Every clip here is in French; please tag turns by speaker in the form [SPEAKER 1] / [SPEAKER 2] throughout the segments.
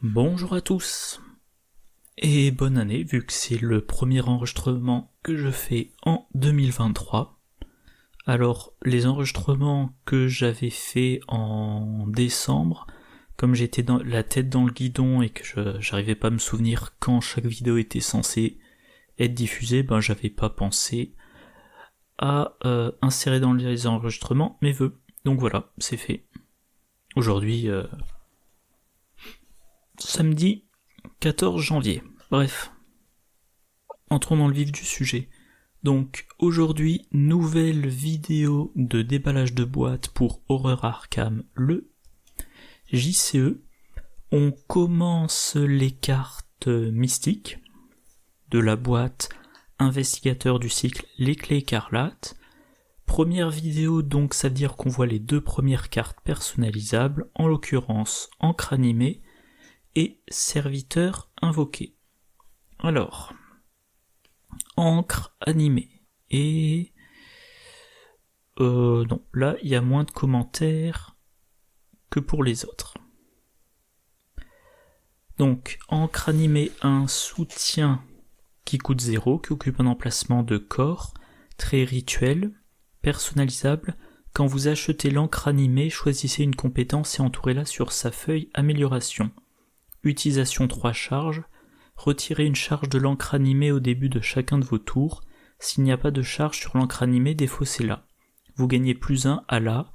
[SPEAKER 1] Bonjour à tous et bonne année vu que c'est le premier enregistrement que je fais en 2023. Alors les enregistrements que j'avais fait en décembre, comme j'étais dans la tête dans le guidon et que j'arrivais pas à me souvenir quand chaque vidéo était censée être diffusée, j'avais pas pensé à insérer dans les enregistrements mes vœux. Donc voilà, c'est fait. Aujourd'hui, samedi 14 janvier. Bref, entrons dans le vif du sujet. Donc aujourd'hui, nouvelle vidéo de déballage de boîte pour Horror Arkham, le JCE. On commence les cartes mystiques de la boîte investigateur du cycle Les Clés Écarlates. Première vidéo, donc ça veut dire qu'on voit les deux premières cartes personnalisables, en l'occurrence Encre Animée et Serviteur Invoqué. Alors, Encre Animée. Et... non, là, il y a moins de commentaires que pour les autres. Donc, Encre Animée, un soutien qui coûte 0, qui occupe un emplacement de corps, très rituel, personnalisable. Quand vous achetez l'encre animée, choisissez une compétence et entourez-la sur sa feuille amélioration. Utilisation 3 charges. Retirez une charge de l'encre animée au début de chacun de vos tours. S'il n'y a pas de charge sur l'encre animée, défaussez-la. Vous gagnez +1 à la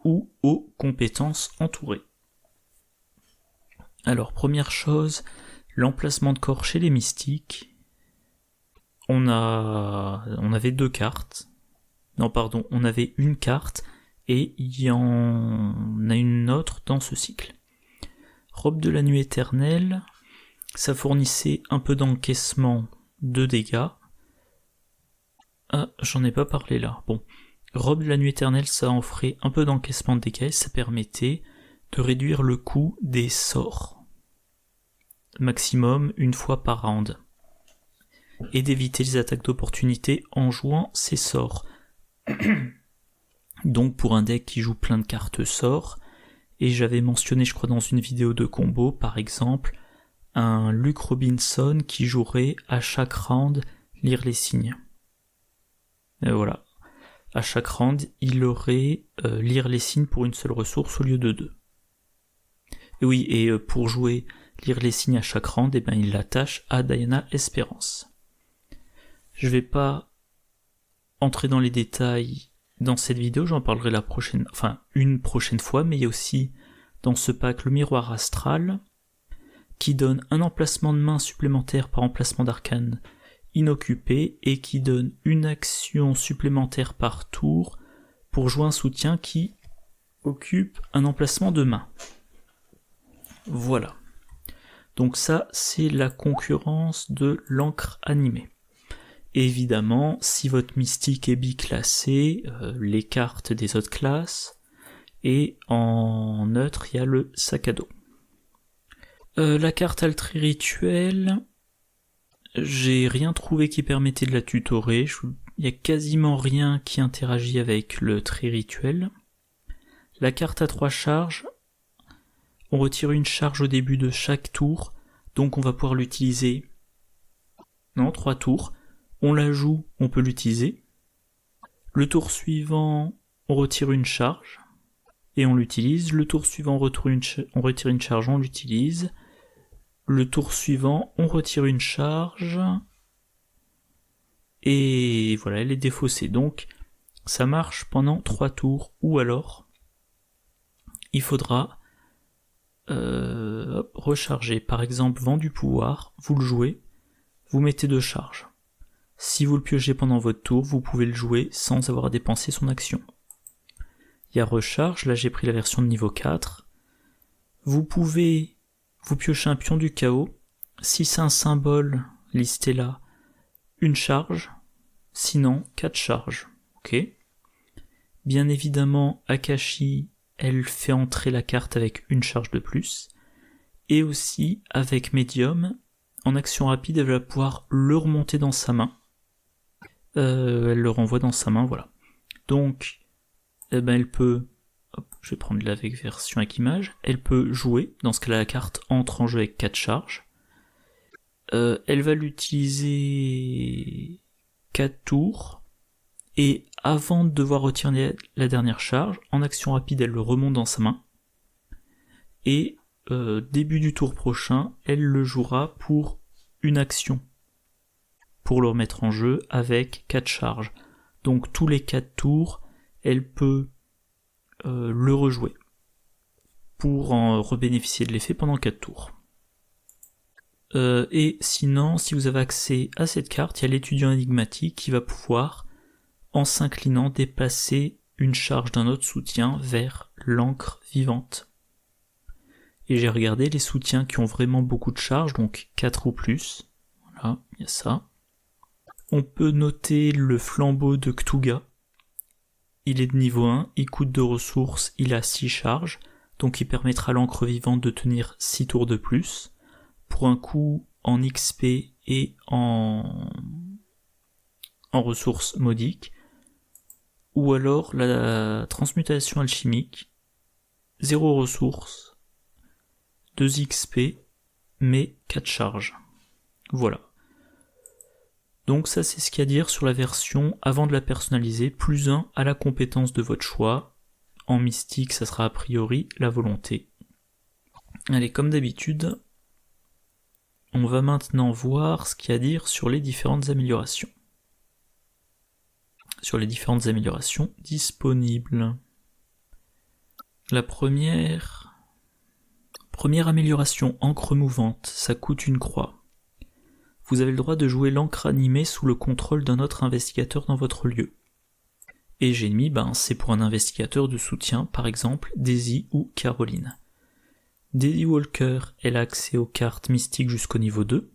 [SPEAKER 1] ou aux compétences entourées. Alors, première chose, l'emplacement de corps chez les mystiques. On avait deux cartes. Non, pardon, on avait une carte et il y en a une autre dans ce cycle. Robe de la nuit éternelle, ça fournissait un peu d'encaissement de dégâts. Ah, j'en ai pas parlé là. Bon, Robe de la nuit éternelle, ça offrait un peu d'encaissement de dégâts et ça permettait de réduire le coût des sorts. Maximum une fois par round. Et d'éviter les attaques d'opportunité en jouant ces sorts. Donc pour un deck qui joue plein de cartes sorts, et j'avais mentionné je crois dans une vidéo de combo par exemple, un Luke Robinson qui jouerait à chaque round lire les signes. Et voilà. À chaque round, il aurait lire les signes pour une seule ressource au lieu de 2. Et oui, et pour jouer lire les signes à chaque round, il l'attache à Diana Espérance. Je vais pas entrer dans les détails dans cette vidéo, j'en parlerai une prochaine fois, mais il y a aussi dans ce pack le miroir astral qui donne un emplacement de main supplémentaire par emplacement d'arcane inoccupé et qui donne une action supplémentaire par tour pour jouer un soutien qui occupe un emplacement de main. Voilà. Donc ça, c'est la concurrence de l'encre animée. Et évidemment, si votre mystique est biclassé, les cartes des autres classes, et en neutre, il y a le sac à dos. La carte Altri Rituel, j'ai rien trouvé qui permettait de la tutorer, il y a quasiment rien qui interagit avec le trait rituel. La carte à 3 charges, on retire une charge au début de chaque tour, donc on va pouvoir l'utiliser 3 tours. On la joue, on peut l'utiliser. Le tour suivant, on retire une charge et on l'utilise. Le tour suivant, on retire une charge, on l'utilise. Le tour suivant, on retire une charge et voilà, elle est défaussée. Donc, ça marche pendant 3 tours ou alors, il faudra recharger. Par exemple, vent du pouvoir, vous le jouez, vous mettez 2 charges. Si vous le piochez pendant votre tour, vous pouvez le jouer sans avoir dépensé son action. Il y a recharge, là j'ai pris la version de niveau 4. Vous pouvez vous piocher un pion du chaos. Si c'est un symbole, listez là une charge. Sinon, 4 charges. Ok. Bien évidemment, Akashi, elle fait entrer la carte avec une charge de plus. Et aussi, avec Medium, en action rapide, elle va pouvoir le remonter dans sa main. Elle le renvoie dans sa main, voilà. Donc, elle peut je vais prendre la version avec image, elle peut jouer, dans ce cas-là la carte entre en jeu avec 4 charges. Elle va l'utiliser 4 tours, et avant de devoir retirer la dernière charge, en action rapide elle le remonte dans sa main, et début du tour prochain, elle le jouera pour une action, pour le remettre en jeu avec 4 charges. Donc tous les 4 tours, elle peut le rejouer, pour en rebénéficier de l'effet pendant 4 tours. Et sinon, si vous avez accès à cette carte, il y a l'étudiant énigmatique qui va pouvoir, en s'inclinant, déplacer une charge d'un autre soutien vers l'encre vivante. Et j'ai regardé les soutiens qui ont vraiment beaucoup de charges, donc 4 ou plus. Voilà, il y a ça. On peut noter le flambeau de Cthugha. Il est de niveau 1, il coûte 2 ressources, il a 6 charges, donc il permettra à l'encre vivante de tenir 6 tours de plus, pour un coût en XP et en ressources modiques. Ou alors la transmutation alchimique, 0 ressources, 2 XP, mais 4 charges. Voilà. Donc ça c'est ce qu'il y a à dire sur la version avant de la personnaliser, plus 1 à la compétence de votre choix. En mystique, ça sera a priori la volonté. Allez, comme d'habitude, on va maintenant voir ce qu'il y a à dire sur les différentes améliorations. Sur les différentes améliorations disponibles. La première amélioration, encre mouvante, ça coûte une croix. Vous avez le droit de jouer l'encre animée sous le contrôle d'un autre investigateur dans votre lieu. Et j'ai mis, c'est pour un investigateur de soutien, par exemple Daisy ou Caroline. Daisy Walker, elle a accès aux cartes mystiques jusqu'au niveau 2.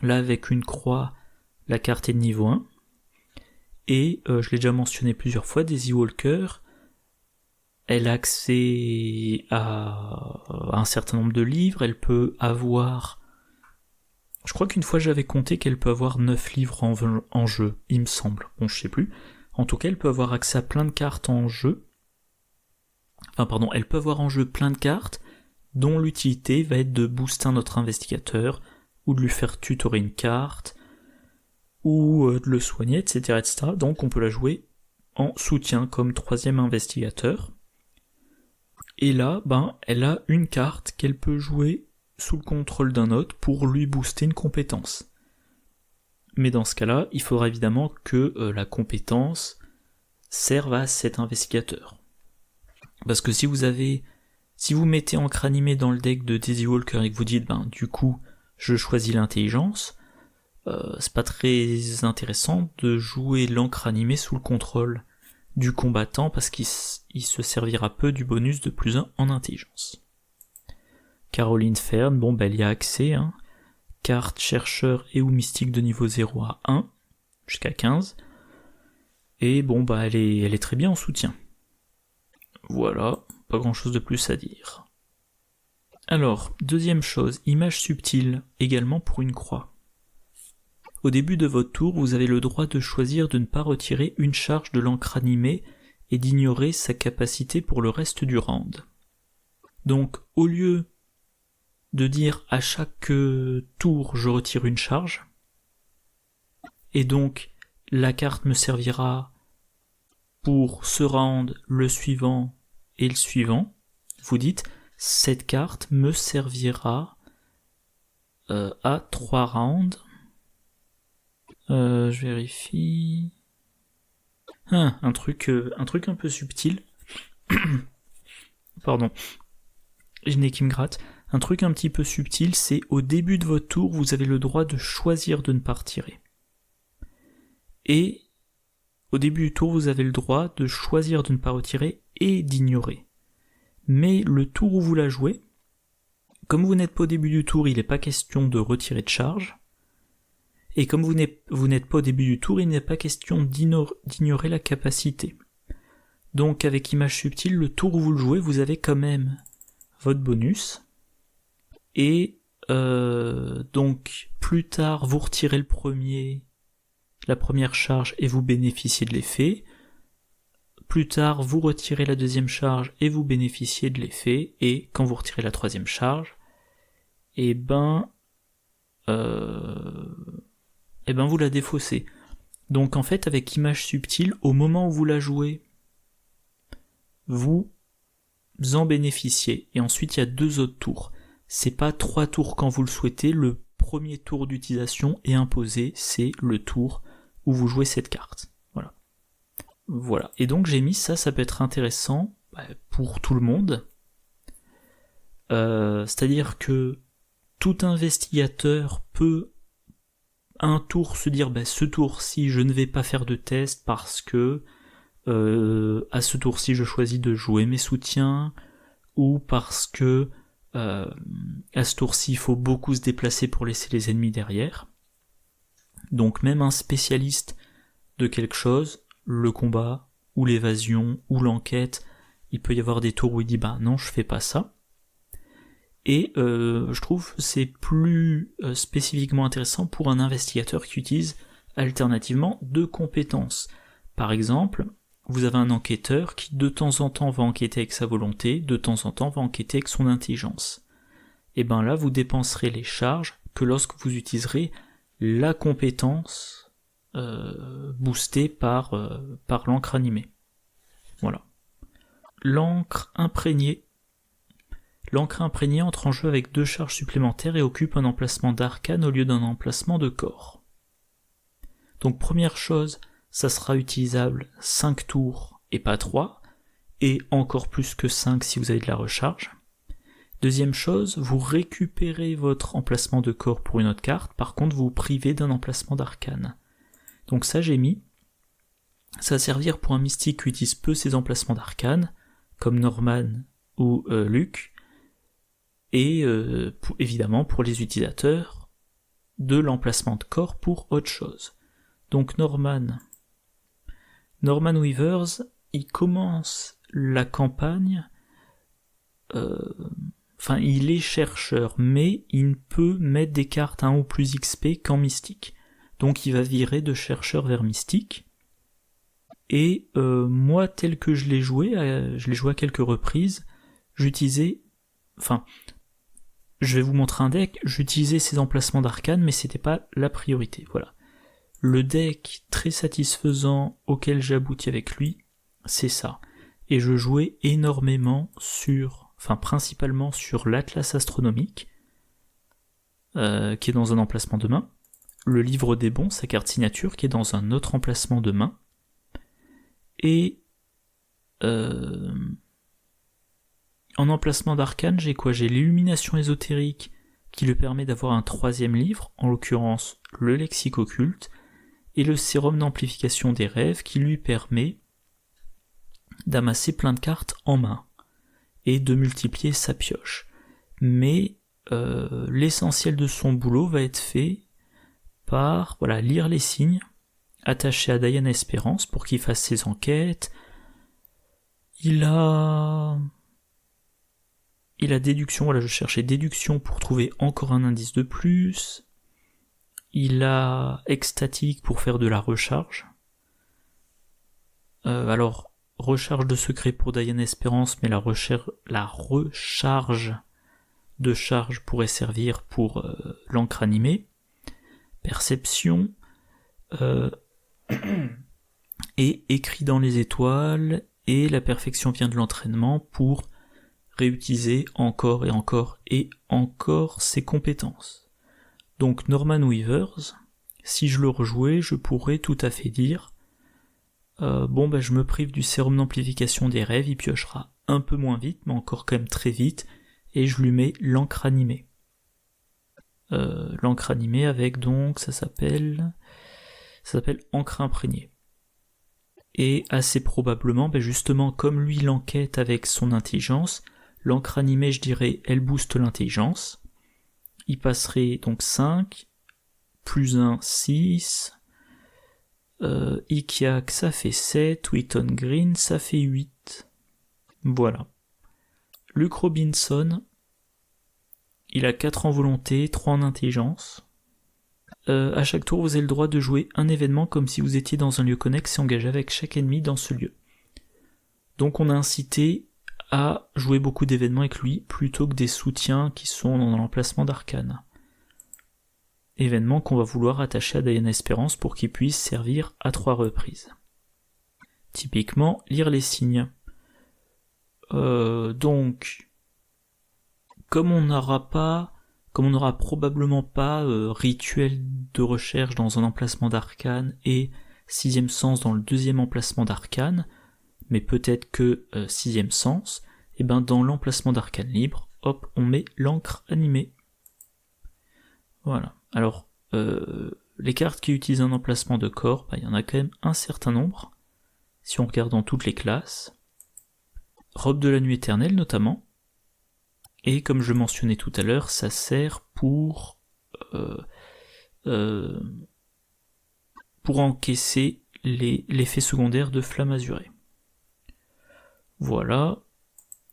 [SPEAKER 1] Là, avec une croix, la carte est de niveau 1. Et je l'ai déjà mentionné plusieurs fois, Daisy Walker, elle a accès à un certain nombre de livres, elle peut avoir... Je crois qu'une fois j'avais compté qu'elle peut avoir 9 livres en jeu, il me semble. Bon, je sais plus. En tout cas, elle peut avoir accès à plein de cartes en jeu. Elle peut avoir en jeu plein de cartes, dont l'utilité va être de booster notre investigateur, ou de lui faire tutorer une carte, ou de le soigner, etc., etc. Donc on peut la jouer en soutien comme 3e investigateur. Et là, elle a une carte qu'elle peut jouer sous le contrôle d'un autre pour lui booster une compétence. Mais dans ce cas-là, il faudra évidemment que la compétence serve à cet investigateur. Parce que si vous mettez encre animée dans le deck de Daisy Walker et que vous dites, du coup, je choisis l'intelligence, c'est pas très intéressant de jouer l'encre animée sous le contrôle du combattant parce qu'il se servira peu du bonus de plus 1 en intelligence. Caroline Fern, elle y a accès, carte chercheur et ou mystique de niveau 0 à 1, jusqu'à 15, et elle est très bien en soutien. Voilà, pas grand chose de plus à dire. Alors, deuxième chose, image subtile, également pour une croix. Au début de votre tour, vous avez le droit de choisir de ne pas retirer une charge de l'encre animée et d'ignorer sa capacité pour le reste du round. Donc, au lieu de dire à chaque tour je retire une charge, et donc la carte me servira pour ce round, le suivant et le suivant, vous dites cette carte me servira à 3 rounds. Je vérifie. Un truc un peu subtil. Pardon. Je n'ai qui me gratte. Un truc un petit peu subtil, c'est au début de votre tour, vous avez le droit de choisir de ne pas retirer. Et au début du tour, vous avez le droit de choisir de ne pas retirer et d'ignorer. Mais le tour où vous la jouez, comme vous n'êtes pas au début du tour, il n'est pas question de retirer de charge. Et comme vous n'êtes pas au début du tour, il n'est pas question d'ignorer la capacité. Donc avec image subtile, le tour où vous le jouez, vous avez quand même votre bonus. Et donc plus tard, vous retirez la première charge et vous bénéficiez de l'effet. plus tard, vous retirez la deuxième charge et vous bénéficiez de l'effet, et quand vous retirez la troisième charge, et ben vous la défaussez. Donc en fait, avec image subtile, au moment où vous la jouez, vous en bénéficiez. Et ensuite, il y a 2 autres tours. C'est pas 3 tours quand vous le souhaitez. Le premier tour d'utilisation est imposé, c'est le tour où vous jouez cette carte. Voilà. Et donc j'ai mis ça peut être intéressant pour tout le monde. C'est-à-dire que tout investigateur peut un tour se dire ce tour-ci je ne vais pas faire de test parce que à ce tour-ci je choisis de jouer mes soutiens, ou parce que à ce tour-ci il faut beaucoup se déplacer pour laisser les ennemis derrière. Donc même un spécialiste de quelque chose, le combat ou l'évasion ou l'enquête, il peut y avoir des tours où il dit non, je fais pas ça. Et je trouve que c'est plus spécifiquement intéressant pour un investigateur qui utilise alternativement 2 compétences. Par exemple, vous avez un enquêteur qui de temps en temps va enquêter avec sa volonté, de temps en temps va enquêter avec son intelligence. Et là, vous dépenserez les charges que lorsque vous utiliserez la compétence boostée par l'encre animée. Voilà. L'encre imprégnée. L'encre imprégnée entre en jeu avec 2 charges supplémentaires et occupe un emplacement d'arcane au lieu d'un emplacement de corps. Donc première chose, ça sera utilisable 5 tours et pas 3, et encore plus que 5 si vous avez de la recharge. Deuxième chose, vous récupérez votre emplacement de corps pour une autre carte, par contre vous vous privez d'un emplacement d'arcane. Donc ça j'ai mis, ça va servir pour un mystique qui utilise peu ses emplacements d'arcane, comme Norman ou Luke, et évidemment pour les utilisateurs de l'emplacement de corps pour autre chose. Donc Norman Weavers, il commence la campagne, il est chercheur, mais il ne peut mettre des cartes 1 ou plus XP qu'en mystique. Donc il va virer de chercheur vers mystique. Et moi, tel que je l'ai joué à quelques reprises, je vais vous montrer un deck, j'utilisais ces emplacements d'arcane, mais c'était pas la priorité, voilà. Le deck très satisfaisant auquel j'ai abouti avec lui, c'est ça. Et je jouais énormément principalement sur l'Atlas astronomique, qui est dans un emplacement de main, le livre des bons, sa carte signature, qui est dans un autre emplacement de main, et en emplacement d'arcane, j'ai quoi ? J'ai l'illumination ésotérique qui lui permet d'avoir un 3e livre, en l'occurrence le lexique occulte, et le sérum d'amplification des rêves qui lui permet d'amasser plein de cartes en main et de multiplier sa pioche. Mais l'essentiel de son boulot va être fait par lire les signes, attaché à Diane Espérance pour qu'il fasse ses enquêtes. Il a déduction, je cherchais déduction pour trouver encore un indice de plus. Il a extatique pour faire de la recharge. Recharge de secret pour Diane Espérance, mais la recharge de charge pourrait servir pour l'encre animée. Perception. Et écrit dans les étoiles, et la perfection vient de l'entraînement pour réutiliser encore et encore et encore ses compétences. Donc Norman Weavers, si je le rejouais, je pourrais tout à fait dire je me prive du sérum d'amplification des rêves, il piochera un peu moins vite, mais encore quand même très vite, et je lui mets l'encre animée. L'encre animée avec donc, ça s'appelle encre imprégnée. Et assez probablement, justement, comme lui l'enquête avec son intelligence, l'encre animée, je dirais, elle booste l'intelligence. Il passerait donc 5, plus 1, 6, Ikiak, ça fait 7, Wheaton Green, ça fait 8. Voilà. Luke Robinson, il a 4 en volonté, 3 en intelligence. À chaque tour, vous avez le droit de jouer un événement comme si vous étiez dans un lieu connexe et engagé avec chaque ennemi dans ce lieu. Donc on a incité à jouer beaucoup d'événements avec lui, plutôt que des soutiens qui sont dans l'emplacement d'Arcane. Événements qu'on va vouloir attacher à Diana Espérance pour qu'il puisse servir à 3 reprises. Typiquement, lire les signes. Donc, comme on n'aura probablement pas rituel de recherche dans un emplacement d'Arcane et 6ème sens dans le 2e emplacement d'Arcane, mais peut-être que 6ème sens, et ben dans l'emplacement d'Arcane libre, hop, on met l'encre animée. Voilà. Alors, les cartes qui utilisent un emplacement de corps, il y en a quand même un certain nombre, si on regarde dans toutes les classes. Robe de la nuit éternelle notamment, et comme je mentionnais tout à l'heure, ça sert pour encaisser l'effet secondaire de flamme azurée. Voilà.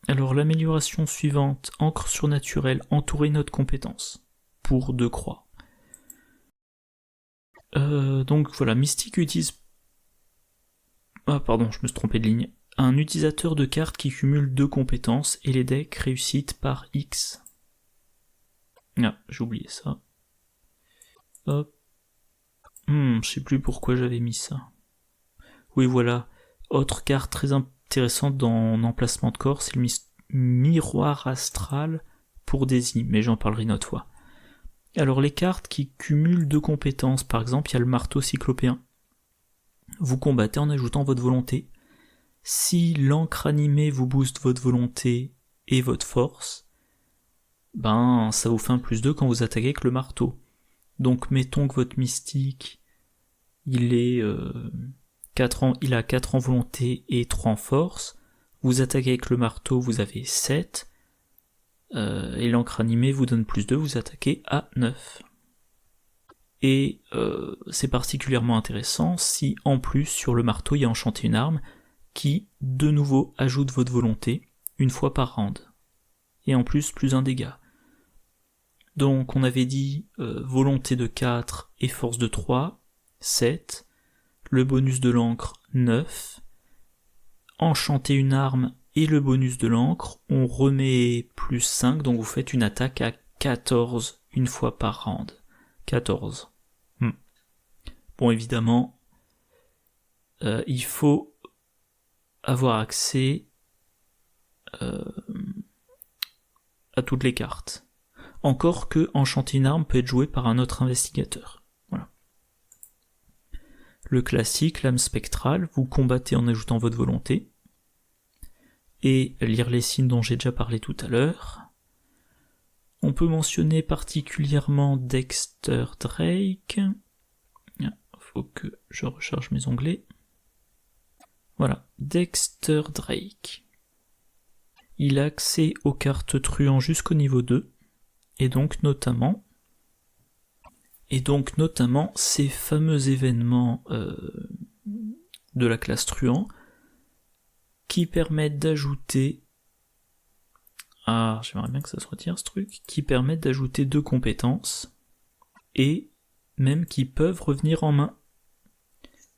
[SPEAKER 1] Alors l'amélioration suivante, encre surnaturelle, entourer notre compétence, pour 2 croix. Donc voilà, Mystique utilise... Ah pardon, je me suis trompé de ligne. Un utilisateur de cartes qui cumule 2 compétences et les decks réussite par X. Ah, j'ai oublié ça. Hop. Je sais plus pourquoi j'avais mis ça. Oui voilà, autre carte très intéressante dans l'emplacement de corps, c'est le miroir astral pour Daisy, mais j'en parlerai une autre fois. Alors les cartes qui cumulent 2 compétences, par exemple il y a le marteau cyclopéen. Vous combattez en ajoutant votre volonté. Si l'encre animée vous booste votre volonté et votre force, ben ça vous fait un +2 quand vous attaquez avec le marteau. Donc mettons que votre mystique, il a 4 en volonté et 3 en force, vous attaquez avec le marteau, vous avez 7, et l'encre animée vous donne +2, vous attaquez à 9. Et c'est particulièrement intéressant si en plus sur le marteau il y a enchanté une arme, qui, de nouveau, ajoute votre volonté, une fois par round. Et en plus, +1 dégât. Donc, on avait dit volonté de 4 et force de 3, 7. Le bonus de l'encre, 9. Enchanter une arme et le bonus de l'encre, on remet +5, donc vous faites une attaque à 14 une fois par round. 14. Bon, évidemment, il faut avoir accès à toutes les cartes. Encore que enchanter une arme peut être joué par un autre investigateur. Voilà. Le classique, lame spectrale, vous combattez en ajoutant votre volonté. Et lire les signes dont j'ai déjà parlé tout à l'heure. On peut mentionner particulièrement Dexter Drake. Faut que je recharge mes onglets. Voilà, Dexter Drake. Il a accès aux cartes truands jusqu'au niveau 2, et donc notamment ces fameux événements de la classe truand qui permettent d'ajouter... Ah, j'aimerais bien que ça se retire ce truc, qui permettent d'ajouter 2 compétences, et même qui peuvent revenir en main.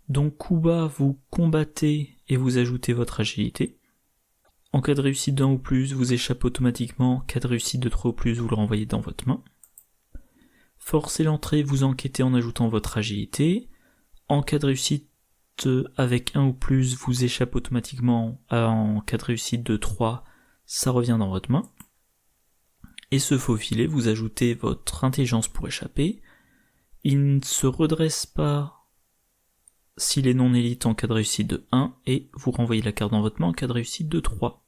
[SPEAKER 1] Donc coup bas, vous combattez et vous ajoutez votre agilité. En cas de réussite d'1 ou plus, vous échappez automatiquement. En cas de réussite de 3 ou plus, vous le renvoyez dans votre main. Forcez l'entrée, vous enquêtez en ajoutant votre agilité. En cas de réussite avec 1 ou plus, vous échappez automatiquement. En cas de réussite de 3, ça revient dans votre main. Et se faufiler, vous ajoutez votre intelligence pour échapper. Il ne se redresse pas s'il est non élite en cas de réussite de 1, et vous renvoyez la carte dans votre main en cas de réussite de 3.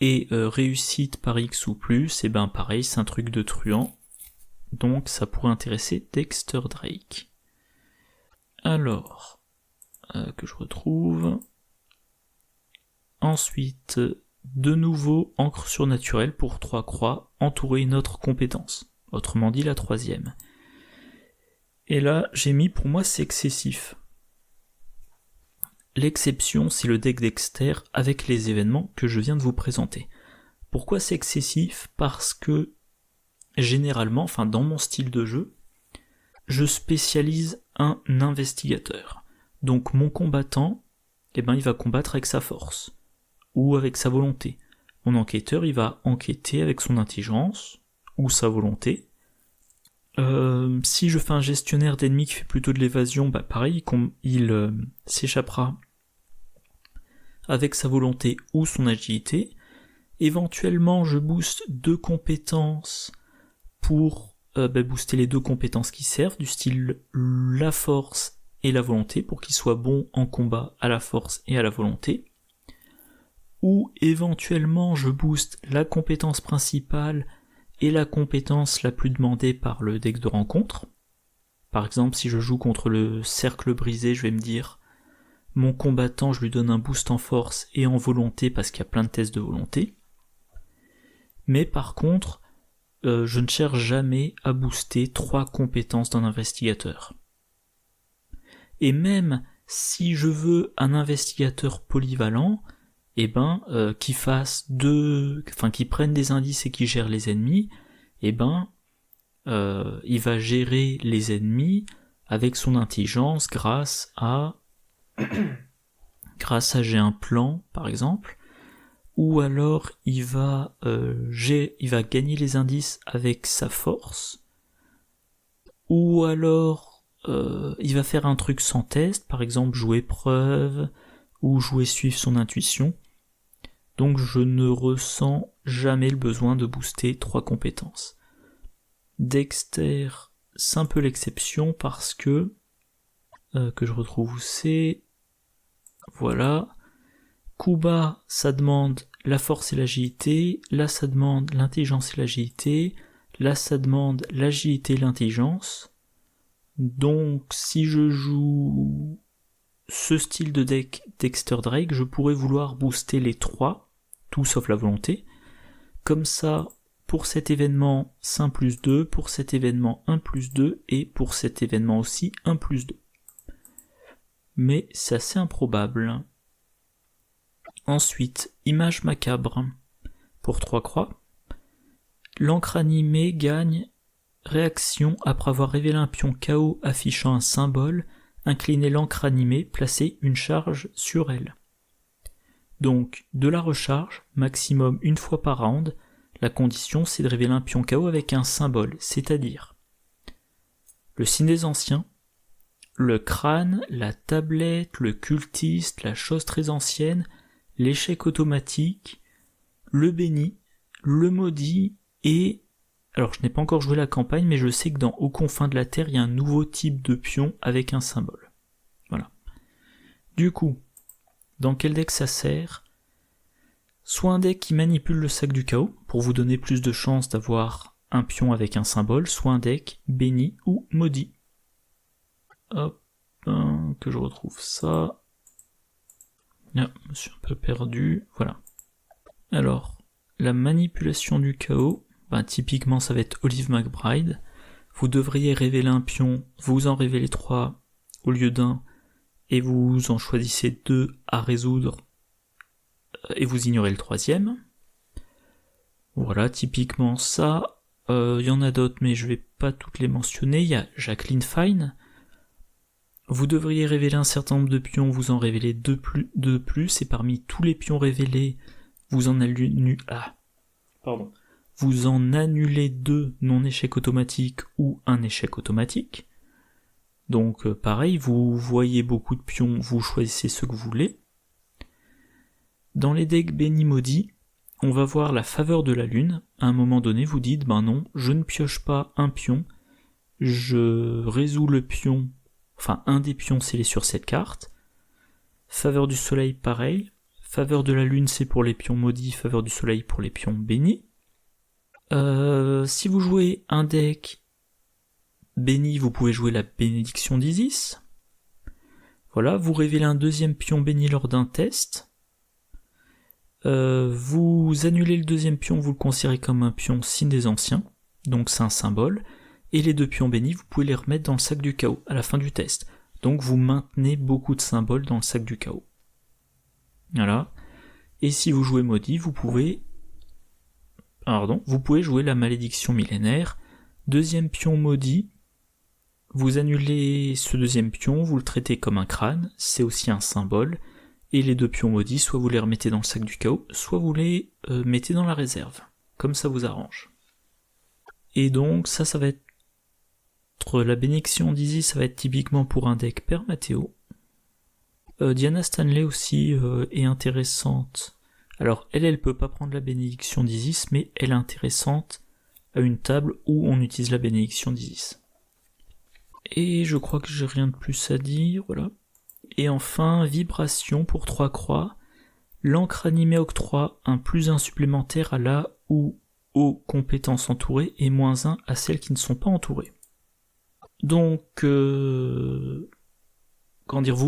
[SPEAKER 1] Et réussite par X ou plus, et ben pareil, c'est un truc de truand, donc ça pourrait intéresser Dexter Drake. Alors, que je retrouve... Ensuite, de nouveau, encre surnaturelle pour 3 croix, entourer une autre compétence, autrement dit la 3e. Et là, j'ai mis, pour moi, c'est excessif. L'exception, c'est le deck Dexter avec les événements que je viens de vous présenter. Pourquoi c'est excessif? Parce que, généralement, enfin dans mon style de jeu, je spécialise un investigateur. Donc mon combattant, eh ben, il va combattre avec sa force. ou avec sa volonté. Mon enquêteur, il va enquêter avec son intelligence ou sa volonté. Si je fais un gestionnaire d'ennemis qui fait plutôt de l'évasion, pareil, il s'échappera avec sa volonté ou son agilité. Éventuellement, je booste 2 compétences pour booster les 2 compétences qui servent, du style la force et la volonté, pour qu'il soit bon en combat à la force et à la volonté. Ou éventuellement, je booste la compétence principale et la compétence la plus demandée par le deck de rencontre. Par exemple, si je joue contre le cercle brisé, je vais me dire mon combattant, je lui donne un boost en force et en volonté parce qu'il y a plein de tests de volonté. Mais par contre, je ne cherche jamais à booster 3 compétences d'un investigateur. Et même si je veux un investigateur polyvalent, qui fasse qui prenne des indices et qui gère les ennemis, il va gérer les ennemis avec son intelligence grâce à j'ai un plan par exemple, ou alors il va gagner les indices avec sa force, ou alors il va faire un truc sans test, par exemple jouer preuve ou jouer suivre son intuition. Donc je ne ressens jamais le besoin de booster 3 compétences. Dexter, c'est un peu l'exception parce que je retrouve où c'est. Voilà. Kuba, ça demande la force et l'agilité. Là, ça demande l'intelligence et l'agilité. Là, ça demande l'agilité et l'intelligence. Donc, si je joue ce style de deck Dexter Drake, je pourrais vouloir booster les 3, tout sauf la volonté. Comme ça, pour cet événement, c'est 1+2, pour cet événement, 1+2, et pour cet événement aussi, 1+2. Mais c'est assez improbable. Ensuite, image macabre. Pour 3 croix. L'encre animée gagne réaction après avoir révélé un pion KO affichant un symbole. Inclinez l'encre animée, placez une charge sur elle. Donc, de la recharge, maximum une fois par round, la condition c'est de révéler un pion KO avec un symbole, c'est-à-dire le signe des anciens, le crâne, la tablette, le cultiste, la chose très ancienne, l'échec automatique, le béni, le maudit et... Alors je n'ai pas encore joué la campagne, mais je sais que dans Aux confins de la Terre, il y a un nouveau type de pion avec un symbole. Voilà. Du coup, dans quel deck ça sert ? Soit un deck qui manipule le sac du chaos, pour vous donner plus de chances d'avoir un pion avec un symbole, soit un deck béni ou maudit. Hop, que je retrouve ça. Ah, je me suis un peu perdu, voilà. Alors, la manipulation du chaos, typiquement ça va être Olive McBride. Vous devriez révéler un pion, vous en révélez 3 au lieu d'1, et vous en choisissez 2 à résoudre, et vous ignorez le 3e. Voilà, typiquement ça. Il y en a d'autres, mais je vais pas toutes les mentionner. Il y a Jacqueline Fine. Vous devriez révéler un certain nombre de pions, vous en révélez 2 plus, et parmi tous les pions révélés, vous en annulez 2 non-échecs automatiques ou un échec automatique. Donc pareil, vous voyez beaucoup de pions, vous choisissez ce que vous voulez. Dans les decks béni maudit, on va voir la faveur de la lune. À un moment donné, vous dites, non, je ne pioche pas un pion, je résous le pion, un des pions scellés sur cette carte. Faveur du soleil, pareil. Faveur de la lune, c'est pour les pions maudits, faveur du soleil pour les pions bénis. Si vous jouez un deck béni, vous pouvez jouer la bénédiction d'Isis. Voilà, vous révélez un 2e pion béni lors d'un test. Vous annulez le 2e pion, vous le considérez comme un pion signe des anciens, donc c'est un symbole. Et les 2 pions bénis, vous pouvez les remettre dans le sac du chaos à la fin du test. Donc vous maintenez beaucoup de symboles dans le sac du chaos. Voilà. Et si vous jouez maudit, vous pouvez jouer la malédiction millénaire. 2e pion maudit, vous annulez ce 2e pion, vous le traitez comme un crâne, c'est aussi un symbole, Et les 2 pions maudits, soit vous les remettez dans le sac du chaos, soit vous les mettez dans la réserve, comme ça vous arrange. Et donc ça va être la bénédiction d'Izzy, ça va être typiquement pour un deck Père Mathéo. Diana Stanley aussi est intéressante. Alors elle peut pas prendre la bénédiction d'Isis, mais elle est intéressante à une table où on utilise la bénédiction d'Isis. Et je crois que j'ai rien de plus à dire, voilà. Et enfin, vibration pour 3 croix. L'encre animée octroie un +1 supplémentaire à la ou aux compétences entourées et -1 à celles qui ne sont pas entourées. Donc, vous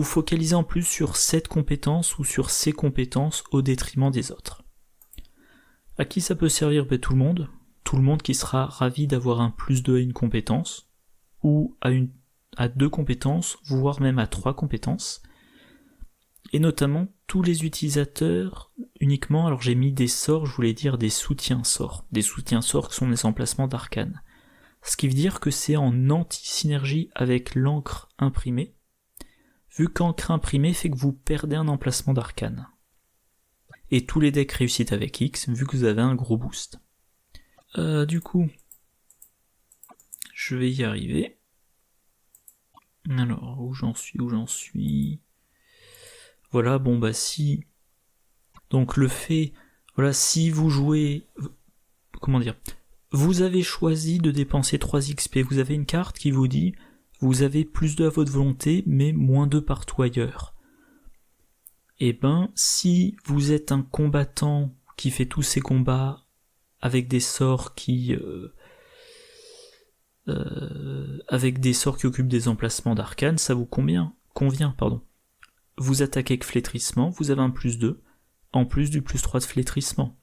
[SPEAKER 1] focalisez en plus sur cette compétence ou sur ces compétences au détriment des autres. À qui ça peut servir? Tout le monde. Tout le monde qui sera ravi d'avoir un +2 à une compétence, ou à 2 compétences, voire même à 3 compétences. Et notamment tous les utilisateurs uniquement, alors j'ai mis des sorts, je voulais dire des soutiens-sorts. Des soutiens-sorts qui sont des emplacements d'arcane. Ce qui veut dire que c'est en anti-synergie avec l'encre imprimée, vu qu'encre imprimée fait que vous perdez un emplacement d'arcane. Et tous les decks réussissent avec X, vu que vous avez un gros boost. Du coup, je vais y arriver. Alors, où j'en suis. Voilà, si... Donc le fait... Voilà, si vous jouez... Vous avez choisi de dépenser 3 XP, vous avez une carte qui vous dit... Vous avez +2 à votre volonté, mais -2 partout ailleurs. Et si vous êtes un combattant qui fait tous ses combats avec des sorts qui occupent des emplacements d'arcane, ça vous convient. Vous attaquez avec flétrissement, vous avez un +2, en plus du +3 de flétrissement.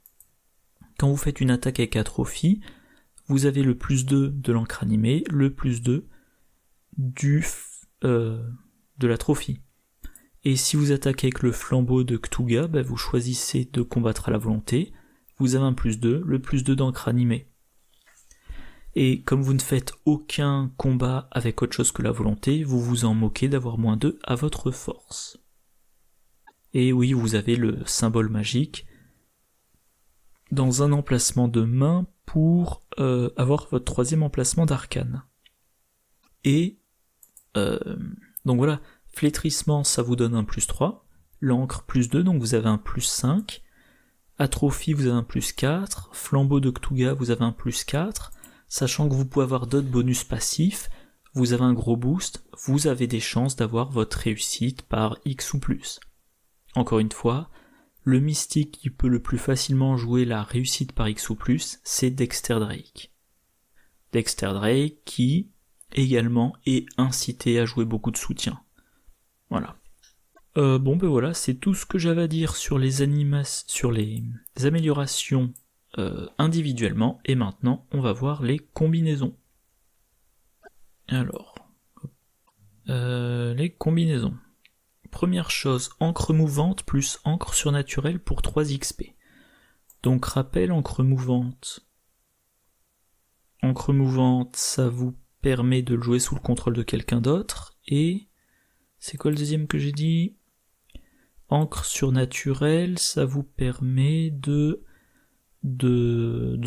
[SPEAKER 1] Quand vous faites une attaque avec atrophie, vous avez le +2 de l'encre animée, le +2 de l'atrophie. Et si vous attaquez avec le flambeau de Cthulhu, vous choisissez de combattre à la volonté, vous avez un +2, le +2 d'encre animée. Et comme vous ne faites aucun combat avec autre chose que la volonté, vous vous en moquez d'avoir -2 à votre force. Et oui, vous avez le symbole magique dans un emplacement de main pour avoir votre 3e emplacement d'arcane. Et donc voilà, flétrissement ça vous donne un +3, l'encre +2, donc vous avez un +5, atrophie vous avez un +4, flambeau de Cthulhu vous avez un +4, sachant que vous pouvez avoir d'autres bonus passifs, vous avez un gros boost, vous avez des chances d'avoir votre réussite par X ou plus. Encore une fois, le mystique qui peut le plus facilement jouer la réussite par X ou plus, c'est Dexter Drake. Dexter Drake qui également est incité à jouer beaucoup de soutien. Voilà. Voilà, c'est tout ce que j'avais à dire sur les améliorations individuellement, et maintenant on va voir les combinaisons. Alors, les combinaisons. Première chose, encre mouvante plus encre surnaturelle pour 3 XP. Donc rappel, encre mouvante, ça vous permet de le jouer sous le contrôle de quelqu'un d'autre, et c'est quoi le deuxième que j'ai dit? Encre surnaturelle, ça vous permet de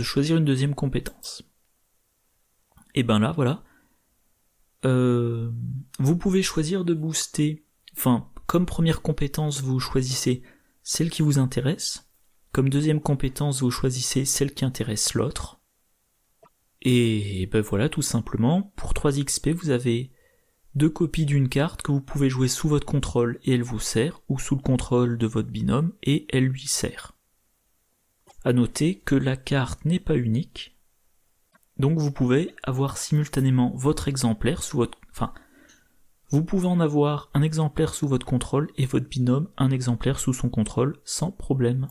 [SPEAKER 1] choisir une deuxième compétence. Et là, voilà. Vous pouvez choisir de booster, comme première compétence, vous choisissez celle qui vous intéresse, comme deuxième compétence, vous choisissez celle qui intéresse l'autre, et voilà, tout simplement, pour 3 XP, vous avez 2 copies d'une carte que vous pouvez jouer sous votre contrôle et elle vous sert, ou sous le contrôle de votre binôme et elle lui sert. À noter que la carte n'est pas unique, donc vous pouvez avoir simultanément votre exemplaire sous votre... vous pouvez en avoir un exemplaire sous votre contrôle et votre binôme un exemplaire sous son contrôle sans problème.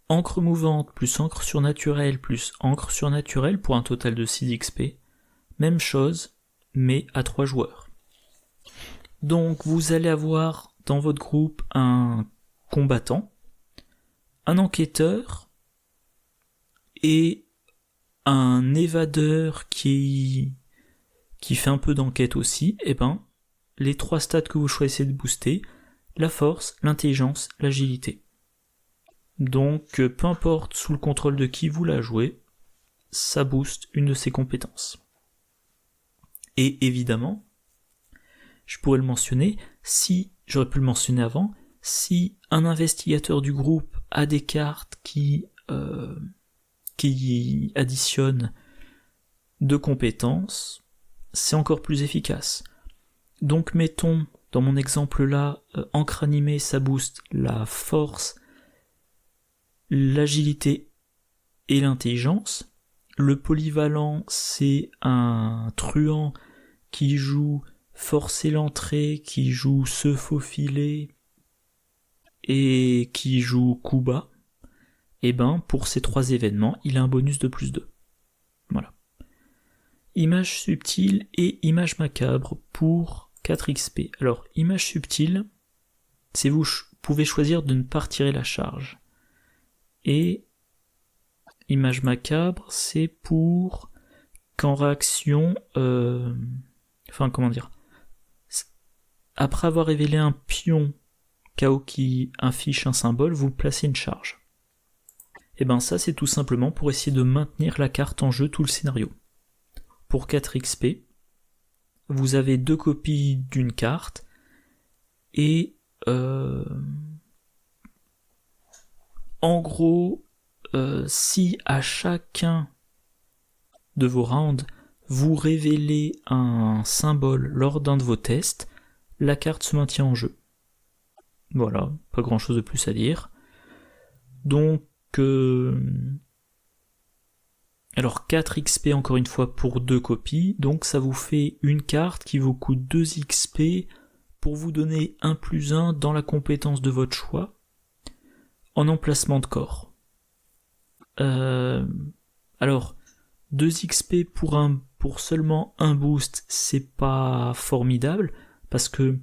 [SPEAKER 1] Encre mouvante plus encre surnaturelle plus encre surnaturelle pour un total de 6 XP. Même chose, mais à 3 joueurs. Donc vous allez avoir dans votre groupe un combattant, un enquêteur et un évadeur qui fait un peu d'enquête aussi. Les 3 stats que vous choisissez de booster, la force, l'intelligence, l'agilité. Donc peu importe sous le contrôle de qui vous la jouez, ça booste une de ces compétences. Et évidemment, je pourrais le mentionner, j'aurais pu le mentionner avant, si un investigateur du groupe a des cartes qui additionnent 2 compétences, c'est encore plus efficace. Donc mettons, dans mon exemple là, encre animée, ça booste la force, l'agilité et l'intelligence. Le polyvalent, c'est un truand qui joue forcer l'entrée, qui joue se faufiler et qui joue coup bas. Et pour ces 3 événements, il a un bonus de plus 2. Voilà. Image subtile et image macabre pour 4 XP. Alors, image subtile, c'est vous pouvez choisir de ne pas retirer la charge. Et image macabre, c'est pour qu'en réaction, après avoir révélé un pion KO qui affiche un symbole, vous placez une charge. Et ça c'est tout simplement pour essayer de maintenir la carte en jeu tout le scénario. Pour 4 XP, vous avez 2 copies d'une carte, et en gros, si à chacun de vos rounds, vous révélez un symbole lors d'un de vos tests, la carte se maintient en jeu. Voilà, pas grand chose de plus à dire. Donc, alors 4 XP encore une fois pour 2 copies, donc ça vous fait une carte qui vous coûte 2 XP pour vous donner 1+1 dans la compétence de votre choix, en emplacement de corps. Alors, 2 XP pour seulement un boost, c'est pas formidable, parce que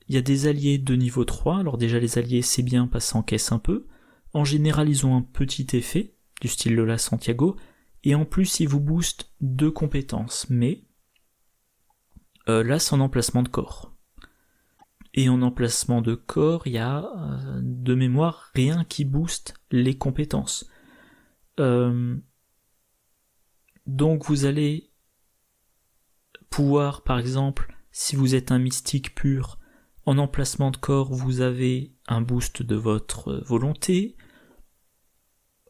[SPEAKER 1] il y a des alliés de niveau 3, alors déjà les alliés c'est bien parce que ça encaisse un peu, en général ils ont un petit effet, du style Lola Santiago, et en plus ils vous boostent 2 compétences, mais là c'est en emplacement de corps. Et en emplacement de corps, il y a de mémoire rien qui booste les compétences. Donc vous allez pouvoir, par exemple, si vous êtes un mystique pur, en emplacement de corps, vous avez un boost de votre volonté.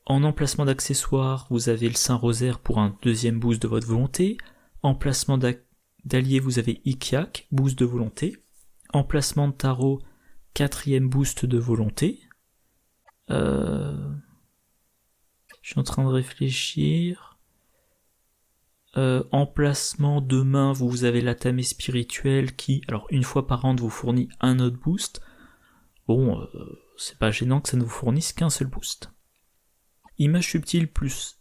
[SPEAKER 1] En emplacement d'accessoires, vous avez le Saint-Rosaire pour un 2e boost de votre volonté. En placement d'allié, vous avez Ikiak, boost de volonté. En placement de tarot, 4e boost de volonté. Je suis en train de réfléchir. En placement de main, vous avez la tamée spirituelle qui, alors une fois par an, vous fournit un autre boost. Bon, c'est pas gênant que ça ne vous fournisse qu'un seul boost. Image subtile plus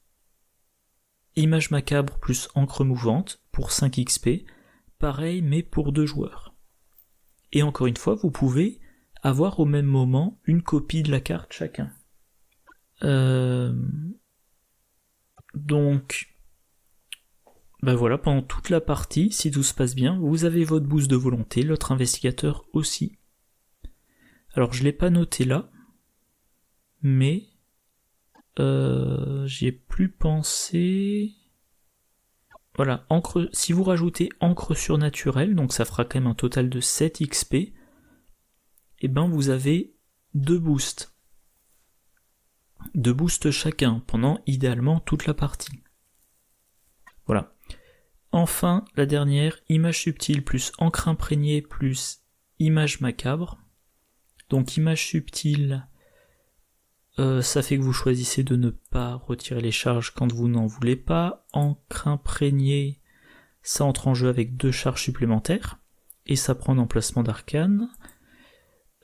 [SPEAKER 1] image macabre plus encre mouvante pour 5 XP, pareil mais pour 2 joueurs. Et encore une fois, vous pouvez avoir au même moment une copie de la carte chacun. Donc, voilà, pendant toute la partie, si tout se passe bien, vous avez votre boost de volonté, l'autre investigateur aussi. Alors je l'ai pas noté là, mais j'y ai plus pensé. Voilà, si vous rajoutez encre surnaturelle, donc ça fera quand même un total de 7 XP, et vous avez 2 boosts. 2 boosts chacun, pendant idéalement toute la partie. Voilà. Enfin, la dernière, image subtile plus encre imprégnée plus image macabre. Donc image subtile, ça fait que vous choisissez de ne pas retirer les charges quand vous n'en voulez pas. Encre imprégnée, ça entre en jeu avec 2 charges supplémentaires, et ça prend un emplacement d'arcane.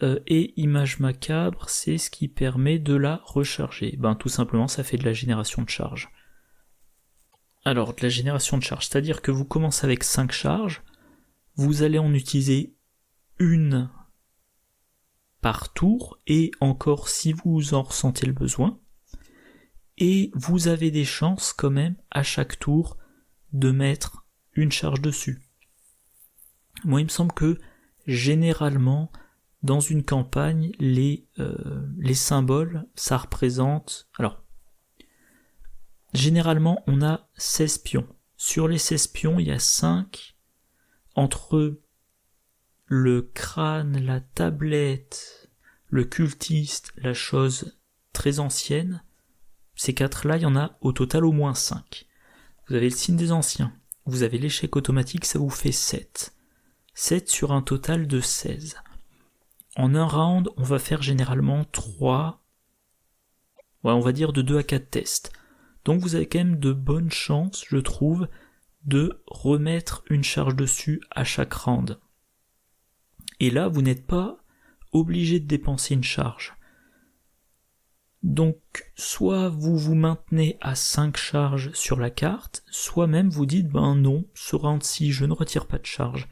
[SPEAKER 1] Et image macabre, c'est ce qui permet de la recharger. Tout simplement, ça fait de la génération de charges. Alors, de la génération de charges, c'est-à-dire que vous commencez avec 5 charges, vous allez en utiliser une par tour, et encore si vous en ressentez le besoin, et vous avez des chances quand même à chaque tour de mettre une charge dessus. Moi il me semble que généralement dans une campagne, les symboles, ça représente... Alors, généralement, on a 16 pions. Sur les 16 pions, il y a 5 entre le crâne, la tablette, le cultiste, la chose très ancienne. Ces 4-là, il y en a au total au moins 5. Vous avez le signe des anciens. Vous avez l'échec automatique, ça vous fait 7. 7 sur un total de 16. En un round, on va faire généralement 3, on va dire de 2 à 4 tests. Donc vous avez quand même de bonnes chances, je trouve, de remettre une charge dessus à chaque round. Et là, vous n'êtes pas obligé de dépenser une charge. Donc, soit vous vous maintenez à 5 charges sur la carte, soit même vous dites, non, ce round-ci, je ne retire pas de charge.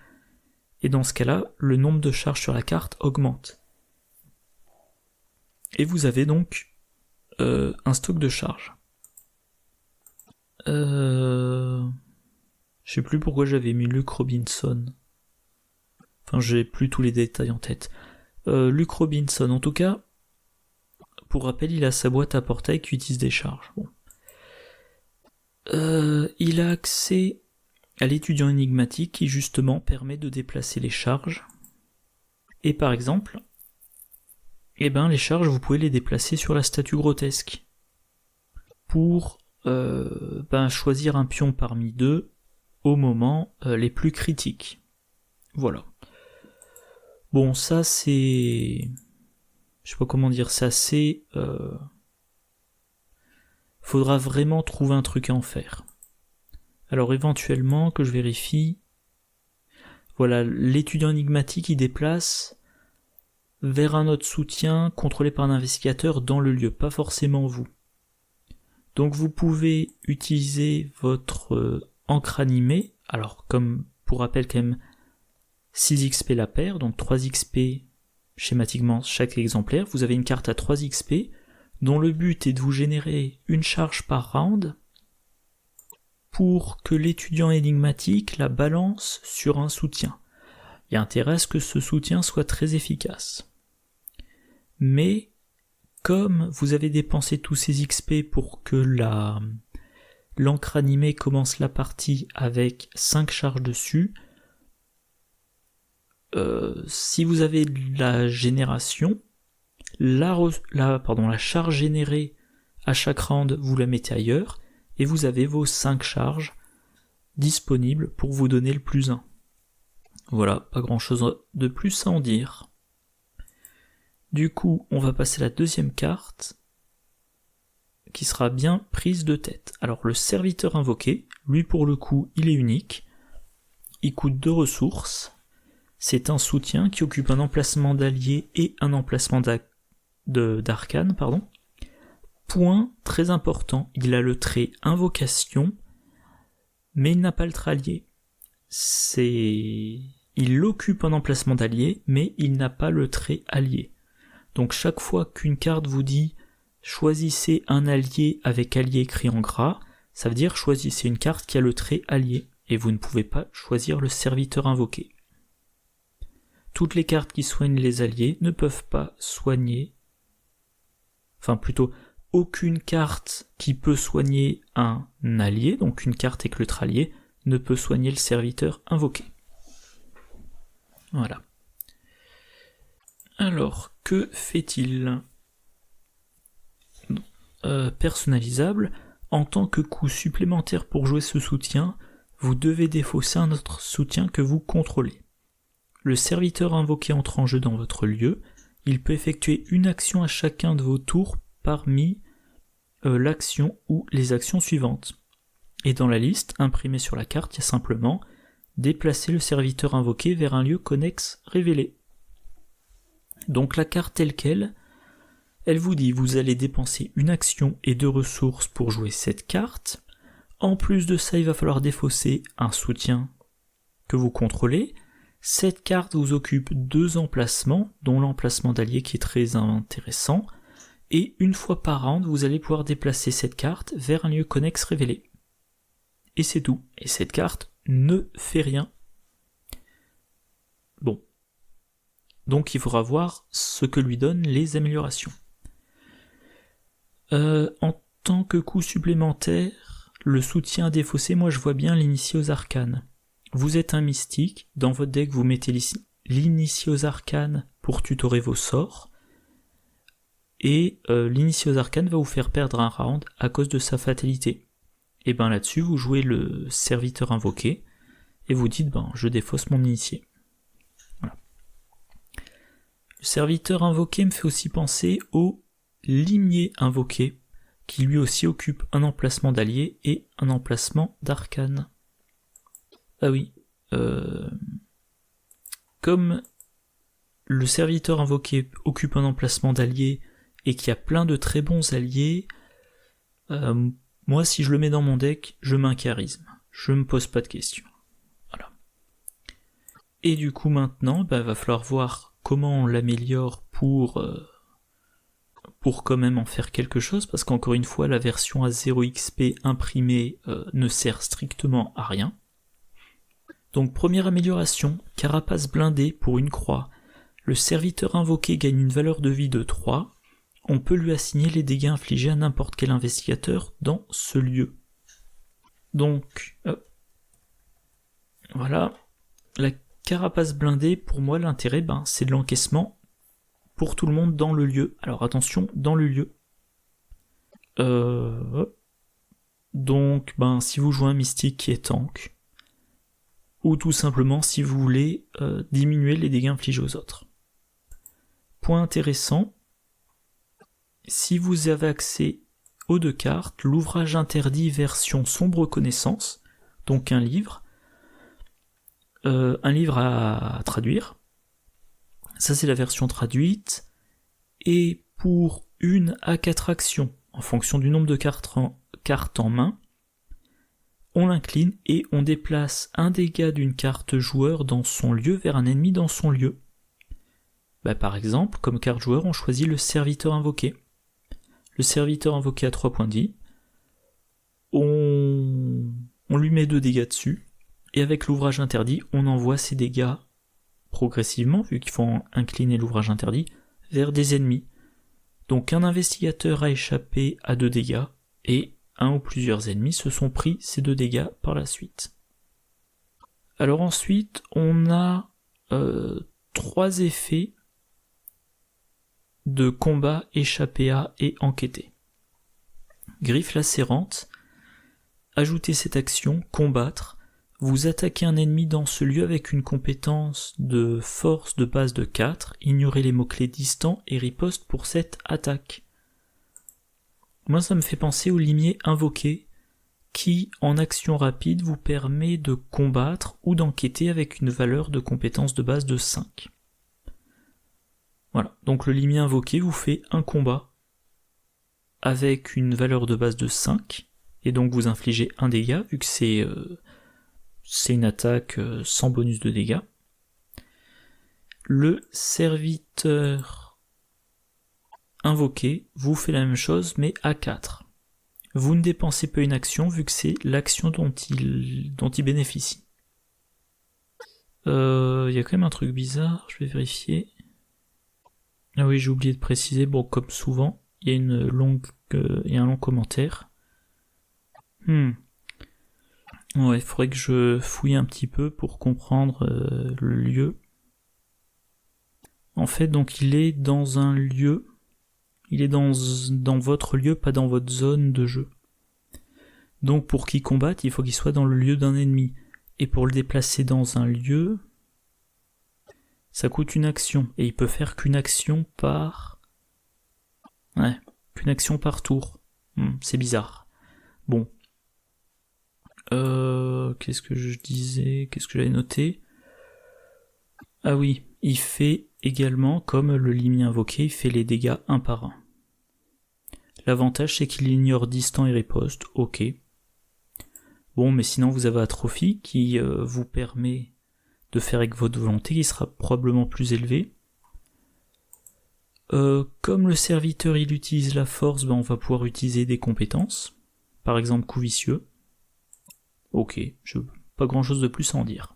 [SPEAKER 1] Et dans ce cas-là, le nombre de charges sur la carte augmente. Et vous avez donc un stock de charges. Je sais plus pourquoi j'avais mis Luke Robinson. Enfin, j'ai plus tous les détails en tête. Luke Robinson, en tout cas, pour rappel, il a sa boîte à portail qui utilise des charges. Bon. Il a accès à l'étudiant énigmatique qui justement permet de déplacer les charges. Et par exemple, les charges, vous pouvez les déplacer sur la statue grotesque. Pour choisir un pion parmi deux au moment les plus critiques. Voilà. Bon, ça c'est... Je sais pas comment dire ça, c'est... Faudra vraiment trouver un truc à en faire. Alors éventuellement, que je vérifie... Voilà, l'étudiant énigmatique, il déplace vers un autre soutien contrôlé par un investigateur dans le lieu, pas forcément vous. Donc vous pouvez utiliser votre encre animée, alors comme pour rappel quand même 6 XP la paire, donc 3 XP schématiquement chaque exemplaire, vous avez une carte à 3 XP, dont le but est de vous générer une charge par round, pour que l'étudiant énigmatique la balance sur un soutien. Il y a intérêt à ce que ce soutien soit très efficace. Mais, comme vous avez dépensé tous ces XP pour que l'encre animée commence la partie avec 5 charges dessus, si vous avez la génération, la charge générée à chaque round, vous la mettez ailleurs, et vous avez vos 5 charges disponibles pour vous donner le plus 1. Voilà, pas grand chose de plus à en dire. Du coup, on va passer à la deuxième carte, qui sera bien prise de tête. Alors, le serviteur invoqué, lui pour le coup, il est unique. Il coûte 2 ressources. C'est un soutien qui occupe un emplacement d'allié et un emplacement d'arcane, Point très important, il a le trait invocation, mais il n'a pas le trait allié. Il occupe un emplacement d'allié, mais il n'a pas le trait allié. Donc chaque fois qu'une carte vous dit choisissez un allié avec allié écrit en gras, ça veut dire choisissez une carte qui a le trait allié, et vous ne pouvez pas choisir le serviteur invoqué. Toutes les cartes qui soignent les alliés ne peuvent pas soigner, aucune carte qui peut soigner un allié, donc une carte avec le trait allié, ne peut soigner le serviteur invoqué. Voilà. Alors, que fait-il ? Personnalisable, en tant que coût supplémentaire pour jouer ce soutien, vous devez défausser un autre soutien que vous contrôlez. Le serviteur invoqué entre en jeu dans votre lieu, il peut effectuer une action à chacun de vos tours parmi l'action ou les actions suivantes. Et dans la liste, imprimée sur la carte, il y a simplement déplacer le serviteur invoqué vers un lieu connexe révélé. Donc la carte telle qu'elle, elle vous dit vous allez dépenser une action et 2 ressources pour jouer cette carte. En plus de ça, il va falloir défausser un soutien que vous contrôlez. Cette carte vous occupe 2 emplacements, dont l'emplacement d'allié qui est très intéressant. Et une fois par round, vous allez pouvoir déplacer cette carte vers un lieu connexe révélé. Et c'est tout. Et cette carte ne fait rien. Bon. Donc il faudra voir ce que lui donnent les améliorations. En tant que coût supplémentaire, le soutien défaussé, moi je vois bien l'initié aux arcanes. Vous êtes un mystique, dans votre deck vous mettez l'initié aux arcanes pour tutorer vos sorts, et l'initié aux arcanes va vous faire perdre un round à cause de sa fatalité. Et ben là-dessus vous jouez le serviteur invoqué, et vous dites je défausse mon initié. Voilà. Le serviteur invoqué me fait aussi penser au limier invoqué, qui lui aussi occupe un emplacement d'allié et un emplacement d'arcane. Ah oui, comme le serviteur invoqué occupe un emplacement d'allié et qu'il y a plein de très bons alliés, moi si je le mets dans mon deck, je mets un charisme, je me pose pas de questions. Voilà. Et du coup maintenant, va falloir voir comment on l'améliore pour quand même en faire quelque chose, parce qu'encore une fois, la version à 0 XP imprimée ne sert strictement à rien. Donc première amélioration, carapace blindée pour une croix. Le serviteur invoqué gagne une valeur de vie de 3. On peut lui assigner les dégâts infligés à n'importe quel investigateur dans ce lieu. Donc, voilà. La carapace blindée, pour moi, l'intérêt, c'est de l'encaissement pour tout le monde dans le lieu. Alors attention, dans le lieu. Donc, si vous jouez un mystique qui est tank, ou tout simplement si vous voulez diminuer les dégâts infligés aux autres. Point intéressant, si vous avez accès aux 2 cartes, l'ouvrage interdit version sombre connaissance, donc un livre à traduire. Ça c'est la version traduite, et pour 1 à 4 actions, en fonction du nombre de cartes en main, on l'incline et on déplace un dégât d'une carte joueur dans son lieu vers un ennemi dans son lieu. Par exemple, comme carte joueur, on choisit le serviteur invoqué. Le serviteur invoqué a 3 points de vie. On lui met 2 dégâts dessus, et avec l'ouvrage interdit, on envoie ces dégâts progressivement, vu qu'il faut incliner l'ouvrage interdit, vers des ennemis. Donc un investigateur a échappé à 2 dégâts, et un ou plusieurs ennemis se sont pris ces 2 dégâts par la suite. Alors ensuite, on a 3 effets de combat, échappé à et enquêter. Griffe lacérante, ajoutez cette action, combattre, vous attaquez un ennemi dans ce lieu avec une compétence de force de base de 4, ignorez les mots-clés distant et riposte pour cette attaque. Moi ça me fait penser au limier invoqué, qui en action rapide vous permet de combattre ou d'enquêter avec une valeur de compétence de base de 5. Voilà, donc le limier invoqué vous fait un combat avec une valeur de base de 5, et donc vous infligez un dégât, vu que c'est une attaque sans bonus de dégâts. Le serviteur invoqué vous fait la même chose, mais à 4. Vous ne dépensez pas une action, vu que c'est l'action dont il bénéficie. Y a quand même un truc bizarre, je vais vérifier. Ah oui, j'ai oublié de préciser, comme souvent, il y a un long commentaire. Ouais, il faudrait que je fouille un petit peu pour comprendre le lieu. En fait, donc il est dans un lieu, il est dans votre lieu, pas dans votre zone de jeu. Donc pour qu'il combatte, il faut qu'il soit dans le lieu d'un ennemi. Et pour le déplacer dans un lieu, ça coûte une action, et il peut faire qu'une action par... Ouais, qu'une action par tour. C'est bizarre. Bon. Qu'est-ce que je disais? Qu'est-ce que j'avais noté? Ah oui, il fait également, comme le limier invoqué, il fait les dégâts un par un. L'avantage, c'est qu'il ignore distant et riposte, ok. Bon, mais sinon vous avez Atrophie, qui vous permet de faire avec votre volonté, qui sera probablement plus élevé. Comme le serviteur il utilise la force, on va pouvoir utiliser des compétences. Par exemple, coup vicieux. Ok, pas grand chose de plus à en dire.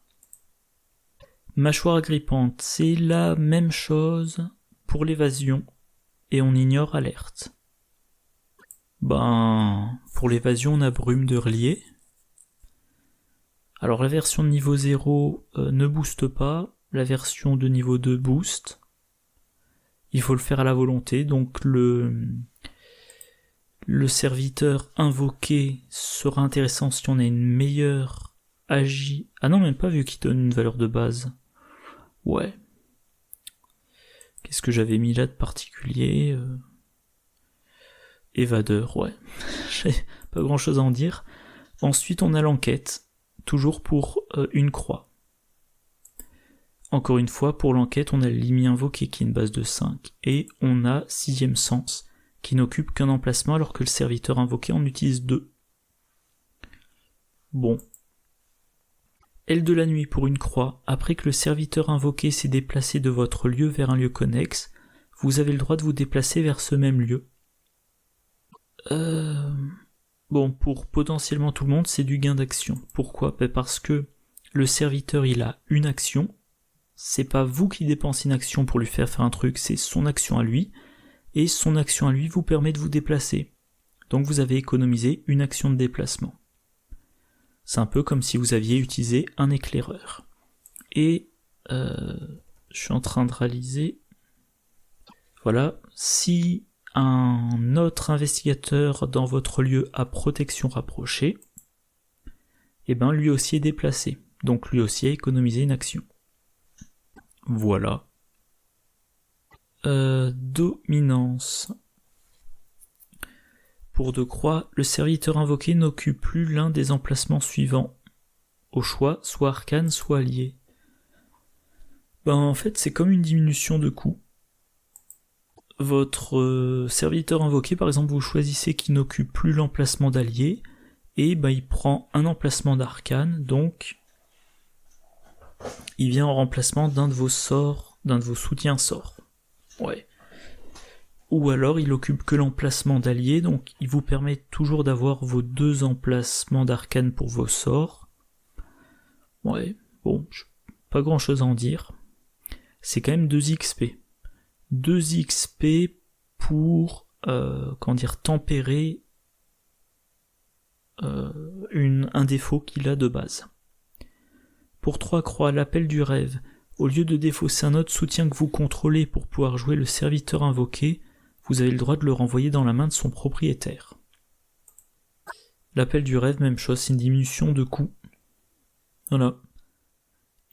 [SPEAKER 1] Mâchoire agrippante, c'est la même chose pour l'évasion, et on ignore alerte. Pour l'évasion, on a brume de relier. Alors la version de niveau 0 ne booste pas, la version de niveau 2 booste. Il faut le faire à la volonté, donc le serviteur invoqué sera intéressant si on a une meilleure agi. Ah non, même pas vu qu'il donne une valeur de base. Ouais. Qu'est-ce que j'avais mis là de particulier Évadeur, ouais. J'ai pas grand chose à en dire. Ensuite, on a l'enquête, toujours pour une croix. Encore une fois, pour l'enquête, on a l'imi invoqué qui est une base de 5, et on a sixième sens, qui n'occupe qu'un emplacement alors que le serviteur invoqué en utilise 2. Bon. Aile de la nuit pour une croix, après que le serviteur invoqué s'est déplacé de votre lieu vers un lieu connexe, vous avez le droit de vous déplacer vers ce même lieu. Bon, pour potentiellement tout le monde, c'est du gain d'action. Pourquoi ? Parce que le serviteur, il a une action, c'est pas vous qui dépensez une action pour lui faire un truc, c'est son action à lui, et son action à lui vous permet de vous déplacer. Donc vous avez économisé une action de déplacement. C'est un peu comme si vous aviez utilisé un éclaireur. Et je suis en train de réaliser. Voilà, si un autre investigateur dans votre lieu a protection rapprochée, et ben lui aussi est déplacé. Donc lui aussi a économisé une action. Voilà. Dominance. Pour 2 croix, le serviteur invoqué n'occupe plus l'un des emplacements suivants. Au choix, soit arcane, soit allié. En fait, c'est comme une diminution de coût. Votre serviteur invoqué, par exemple, vous choisissez qu'il n'occupe plus l'emplacement d'allié, et il prend un emplacement d'arcane, donc il vient en remplacement d'un de vos sorts, d'un de vos soutiens sorts. Ouais. Ou alors il occupe que l'emplacement d'allié, donc il vous permet toujours d'avoir vos 2 emplacements d'arcane pour vos sorts. Ouais, bon, pas grand chose à en dire. C'est quand même 2 XP. 2 XP pour tempérer un défaut qu'il a de base. Pour 3 croix, l'appel du rêve. Au lieu de défausser un autre soutien que vous contrôlez pour pouvoir jouer le serviteur invoqué, vous avez le droit de le renvoyer dans la main de son propriétaire. L'appel du rêve, même chose, c'est une diminution de coût. Voilà.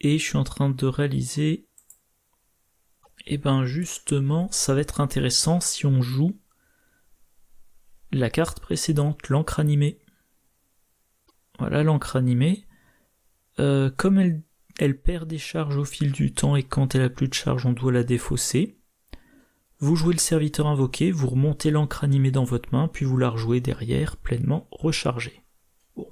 [SPEAKER 1] Et je suis en train de réaliser... justement, ça va être intéressant si on joue la carte précédente, l'encre animée. Voilà, l'encre animée. Comme elle perd des charges au fil du temps et quand elle a plus de charge, on doit la défausser. Vous jouez le serviteur invoqué, vous remontez l'encre animée dans votre main, puis vous la rejouez derrière, pleinement rechargée. Bon.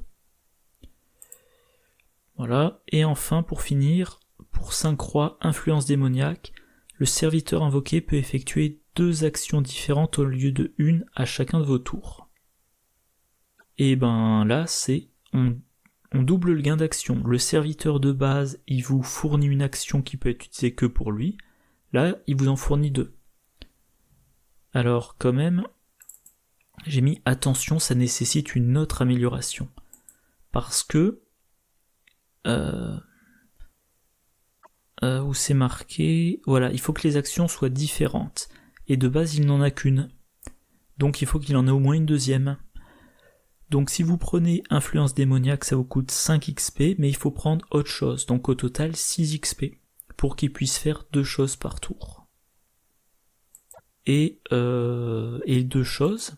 [SPEAKER 1] Voilà, et enfin, pour finir, pour 5 croix, influence démoniaque, le serviteur invoqué peut effectuer 2 actions différentes au lieu de 1 à chacun de vos tours. Et là, c'est... On double le gain d'action. Le serviteur de base, il vous fournit une action qui peut être utilisée que pour lui. Là, il vous en fournit 2. Alors, quand même, j'ai mis attention, ça nécessite une autre amélioration. Parce que... où c'est marqué... Voilà, il faut que les actions soient différentes. Et de base, il n'en a qu'une. Donc il faut qu'il en ait au moins une deuxième. Donc si vous prenez influence démoniaque, ça vous coûte 5 XP, mais il faut prendre autre chose. Donc au total, 6 XP. Pour qu'il puisse faire 2 choses par tour. Et 2 choses,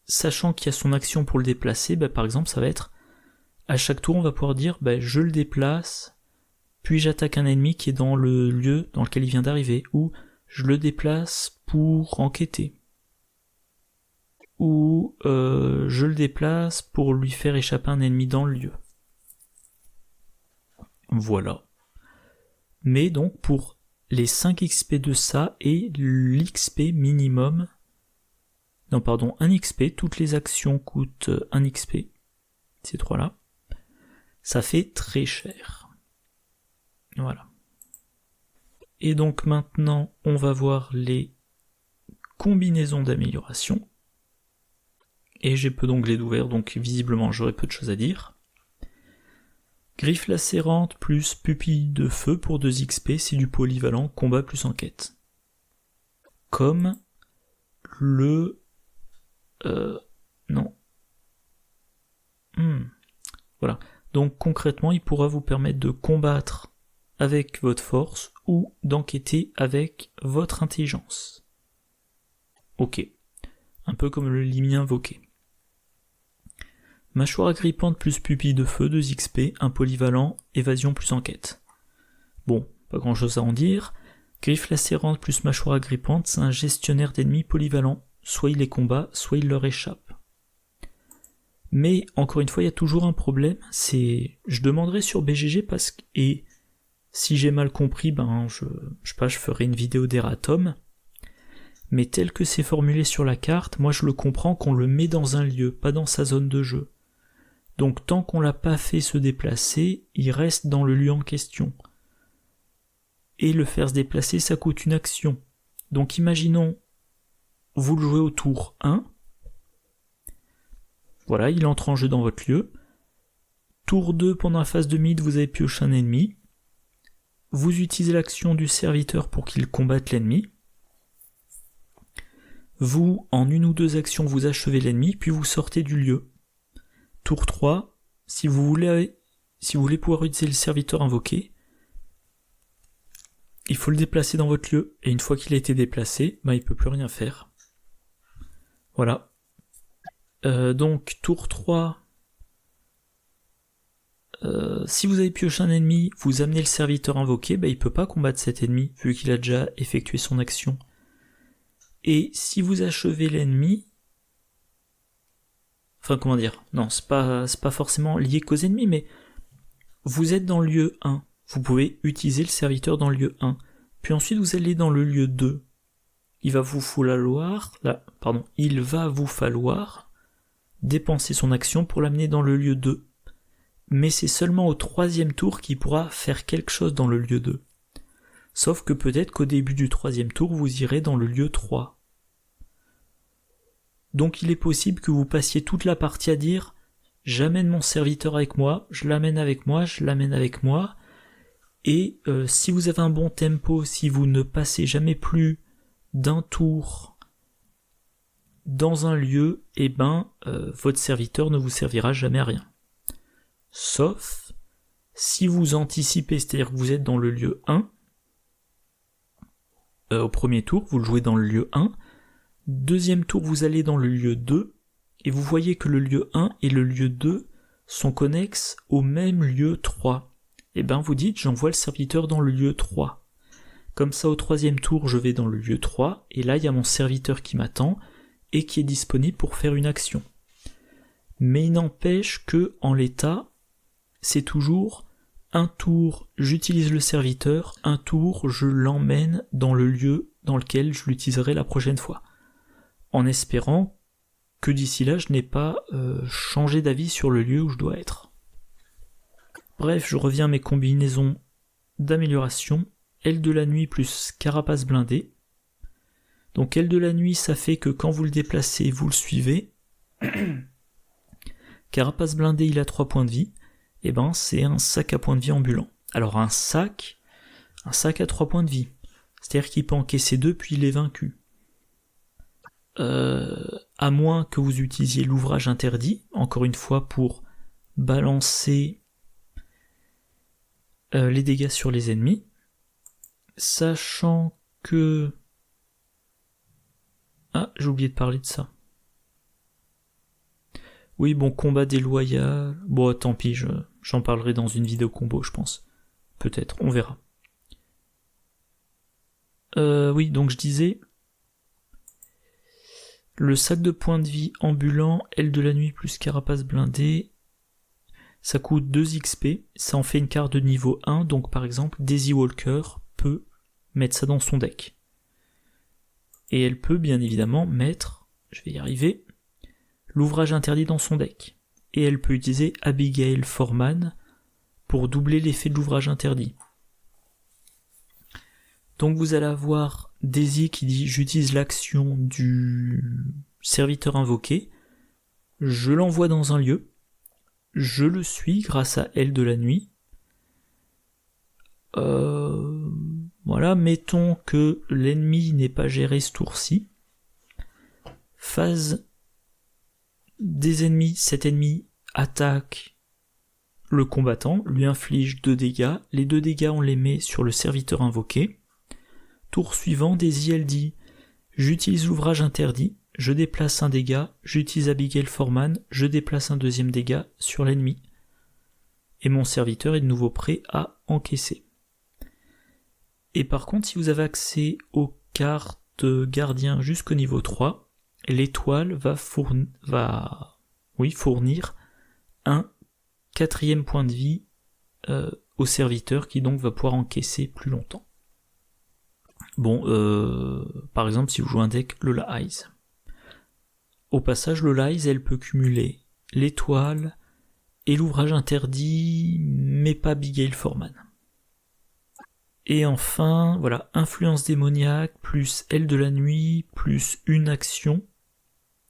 [SPEAKER 1] sachant qu'il y a son action pour le déplacer, par exemple, ça va être... À chaque tour, on va pouvoir dire, je le déplace... puis j'attaque un ennemi qui est dans le lieu dans lequel il vient d'arriver, ou je le déplace pour enquêter, ou je le déplace pour lui faire échapper un ennemi dans le lieu. Voilà. Mais donc pour les 5 XP de ça et l'XP minimum, 1 XP, toutes les actions coûtent 1 XP, ces 3 là, ça fait très cher. Voilà. Et donc maintenant, on va voir les combinaisons d'amélioration. Et j'ai peu d'onglets d'ouvert, donc visiblement j'aurai peu de choses à dire. Griffe lacérante plus pupille de feu pour 2 XP, c'est du polyvalent, combat plus enquête. Comme le... non. Voilà. Donc concrètement, il pourra vous permettre de combattre avec votre force ou d'enquêter avec votre intelligence. Ok. Un peu comme le limi invoqué. Mâchoire agrippante plus pupille de feu, 2 XP, un polyvalent, évasion plus enquête. Bon, pas grand chose à en dire. Griffe lacérante plus mâchoire agrippante, c'est un gestionnaire d'ennemis polyvalent. Soit il les combat, soit il leur échappe. Mais, encore une fois, il y a toujours un problème, c'est... Je demanderai sur BGG parce que... Et si j'ai mal compris, je sais pas, je ferai une vidéo d'erratum. Mais tel que c'est formulé sur la carte, moi je le comprends qu'on le met dans un lieu, pas dans sa zone de jeu. Donc tant qu'on l'a pas fait se déplacer, il reste dans le lieu en question. Et le faire se déplacer, ça coûte une action. Donc imaginons, vous le jouez au tour 1. Voilà, il entre en jeu dans votre lieu. Tour 2, pendant la phase de mid, vous avez pioché un ennemi. Vous utilisez l'action du serviteur pour qu'il combatte l'ennemi. Vous, en une ou deux actions, vous achevez l'ennemi, puis vous sortez du lieu. Tour 3, si vous voulez pouvoir utiliser le serviteur invoqué, il faut le déplacer dans votre lieu, et une fois qu'il a été déplacé, il peut plus rien faire. Voilà. Donc, tour 3, si vous avez pioché un ennemi, vous amenez le serviteur invoqué, il peut pas combattre cet ennemi, vu qu'il a déjà effectué son action. Et si vous achevez l'ennemi, non, c'est pas forcément lié qu'aux ennemis, mais vous êtes dans le lieu 1, vous pouvez utiliser le serviteur dans le lieu 1, puis ensuite vous allez dans le lieu 2, il va vous falloir dépenser son action pour l'amener dans le lieu 2, mais c'est seulement au 3e tour qu'il pourra faire quelque chose dans le lieu 2. Sauf que peut-être qu'au début du 3e tour, vous irez dans le lieu 3. Donc il est possible que vous passiez toute la partie à dire « J'amène mon serviteur avec moi, je l'amène avec moi, je l'amène avec moi ». Et si vous avez un bon tempo, si vous ne passez jamais plus d'un tour dans un lieu, votre serviteur ne vous servira jamais à rien. Sauf si vous anticipez, c'est-à-dire que vous êtes dans le lieu 1, au premier tour, vous le jouez dans le lieu 1, deuxième tour, vous allez dans le lieu 2, et vous voyez que le lieu 1 et le lieu 2 sont connexes au même lieu 3. Vous dites, j'envoie le serviteur dans le lieu 3. Comme ça, au 3e tour, je vais dans le lieu 3, et là, il y a mon serviteur qui m'attend, et qui est disponible pour faire une action. Mais il n'empêche que, en l'état, c'est toujours un tour, j'utilise le serviteur, un tour, je l'emmène dans le lieu dans lequel je l'utiliserai la prochaine fois. En espérant que d'ici là, je n'ai pas changé d'avis sur le lieu où je dois être. Bref, je reviens à mes combinaisons d'amélioration. Aile de la nuit plus carapace blindée. Donc aile de la nuit, ça fait que quand vous le déplacez, vous le suivez. Carapace blindée, il a 3 points de vie. C'est un sac à points de vie ambulant. Alors un sac à 3 points de vie. C'est-à-dire qu'il peut encaisser 2 puis il est vaincu. À moins que vous utilisiez l'ouvrage interdit, encore une fois pour balancer les dégâts sur les ennemis. Sachant que... Ah, j'ai oublié de parler de ça. Oui, combat déloyal... Bon, tant pis, j'en parlerai dans une vidéo combo, je pense. Peut-être, on verra. Oui, donc je disais... Le sac de points de vie ambulant, aile de la nuit plus carapace blindée, ça coûte 2 XP, ça en fait une carte de niveau 1, donc par exemple, Daisy Walker peut mettre ça dans son deck. Et elle peut bien évidemment mettre, je vais y arriver, l'ouvrage interdit dans son deck. Et elle peut utiliser Abigail Foreman pour doubler l'effet de l'ouvrage interdit. Donc vous allez avoir Daisy qui dit j'utilise l'action du serviteur invoqué, je l'envoie dans un lieu, je le suis grâce à Elle de la nuit. Voilà, mettons que l'ennemi n'est pas géré ce tour-ci. Phase des ennemis, cet ennemi attaque le combattant, lui inflige 2 dégâts, les 2 dégâts on les met sur le serviteur invoqué. Tour suivant, Daisy elle dit j'utilise l'ouvrage interdit, je déplace un dégât, j'utilise Abigail Foreman, je déplace un 2e dégât sur l'ennemi. Et mon serviteur est de nouveau prêt à encaisser. Et par contre, si vous avez accès aux cartes gardien jusqu'au niveau 3, l'étoile va fournir un 4e point de vie au serviteur qui donc va pouvoir encaisser plus longtemps. Bon, par exemple, si vous jouez un deck Lola Eyes. Au passage, Lola Eyes, elle peut cumuler l'étoile et l'ouvrage interdit, mais pas Abigail Foreman. Et enfin, voilà, influence démoniaque, plus Elle de la nuit, plus une action.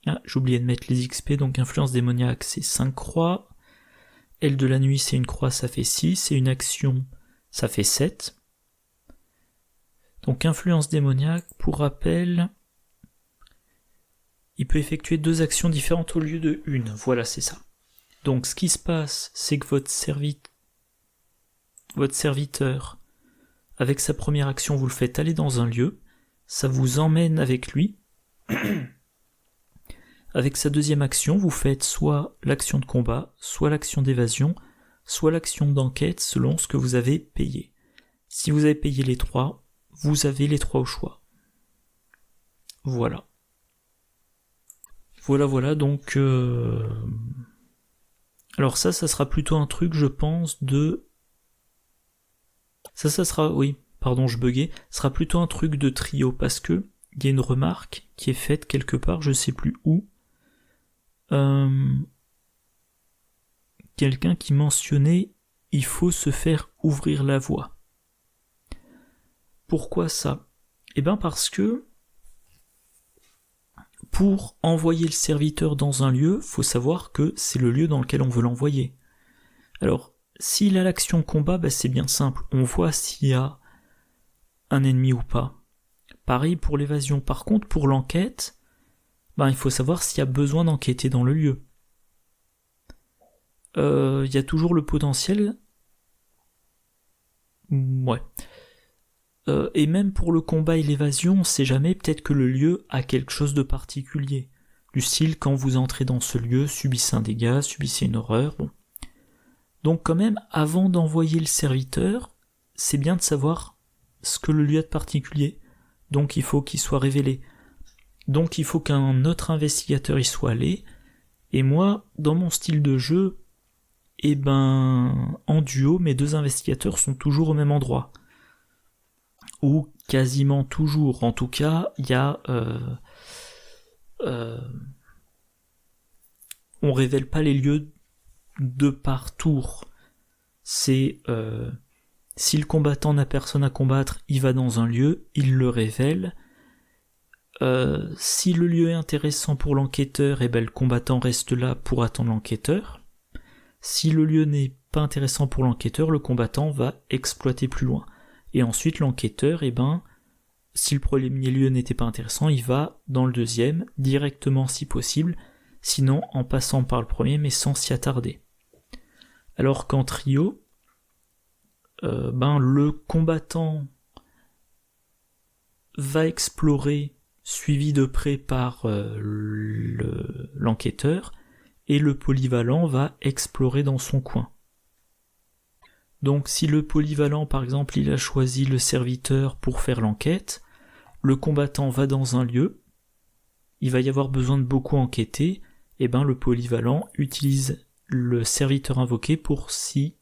[SPEAKER 1] Ah, j'ai oublié de mettre les XP, donc influence démoniaque, c'est 5 croix. Elle de la nuit, c'est une croix, ça fait 6, et une action, ça fait 7. Donc influence démoniaque, pour rappel, il peut effectuer 2 actions différentes au lieu de une. Voilà, c'est ça. Donc ce qui se passe, c'est que votre serviteur, avec sa première action, vous le faites aller dans un lieu, ça vous emmène avec lui. Avec sa 2e action, vous faites soit l'action de combat, soit l'action d'évasion, soit l'action d'enquête selon ce que vous avez payé. Si vous avez payé les 3, vous avez les 3 au choix. Voilà. Voilà, donc... Alors ça sera plutôt un truc, je pense, de... Ça sera... Oui, pardon, je buguais. Ça sera plutôt un truc de trio, parce que il y a une remarque qui est faite quelque part, je sais plus où. Quelqu'un qui mentionnait « il faut se faire ouvrir la voie ». Pourquoi ça ? Eh bien parce que pour envoyer le serviteur dans un lieu, faut savoir que c'est le lieu dans lequel on veut l'envoyer. Alors, s'il a l'action combat, c'est bien simple, on voit s'il y a un ennemi ou pas. Pareil pour l'évasion. Par contre, pour l'enquête, il faut savoir s'il y a besoin d'enquêter dans le lieu. Il y a toujours le potentiel. Ouais. Et même pour le combat et l'évasion, on sait jamais, peut-être que le lieu a quelque chose de particulier. Du style, quand vous entrez dans ce lieu, subissez un dégât, subissez une horreur, bon. Donc quand même, avant d'envoyer le serviteur, c'est bien de savoir ce que le lieu a de particulier. Donc il faut qu'il soit révélé. Donc il faut qu'un autre investigateur y soit allé. Et moi, dans mon style de jeu, en duo, mes 2 investigateurs sont toujours au même endroit. Ou quasiment toujours. En tout cas, il y a... on révèle pas les lieux de par tour. C'est... si le combattant n'a personne à combattre, il va dans un lieu, il le révèle. Si le lieu est intéressant pour l'enquêteur, le combattant reste là pour attendre l'enquêteur. Si le lieu n'est pas intéressant pour l'enquêteur, le combattant va exploiter plus loin. Et ensuite, l'enquêteur, si le premier lieu n'était pas intéressant, il va dans le 2e, directement si possible, sinon en passant par le premier, mais sans s'y attarder. Alors qu'en trio, le combattant va explorer, suivi de près par l'enquêteur, et le polyvalent va explorer dans son coin. Donc si le polyvalent, par exemple, il a choisi le serviteur pour faire l'enquête, le combattant va dans un lieu, il va y avoir besoin de beaucoup enquêter, le polyvalent utilise le serviteur invoqué pour s'y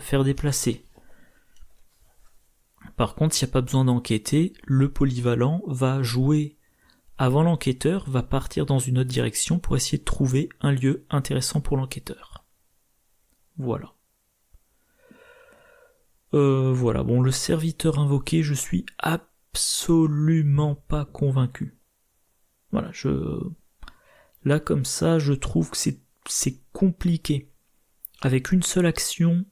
[SPEAKER 1] faire déplacer. Par contre, s'il n'y a pas besoin d'enquêter, le polyvalent va jouer avant l'enquêteur, va partir dans une autre direction pour essayer de trouver un lieu intéressant pour l'enquêteur. Voilà. Voilà, bon, le serviteur invoqué, je suis absolument pas convaincu. Voilà, là comme ça, je trouve que c'est compliqué. Avec une seule action,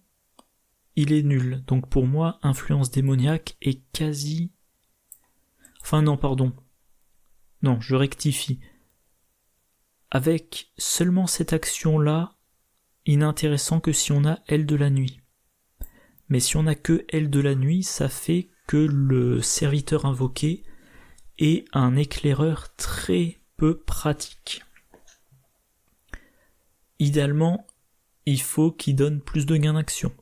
[SPEAKER 1] il est nul. Donc pour moi, influence démoniaque est quasi... Enfin non, pardon. Non, je rectifie. Avec seulement cette action-là, inintéressant que si on a aile de la nuit. Mais si on a que aile de la nuit, ça fait que le serviteur invoqué est un éclaireur très peu pratique. Idéalement, il faut qu'il donne plus de gains d'action.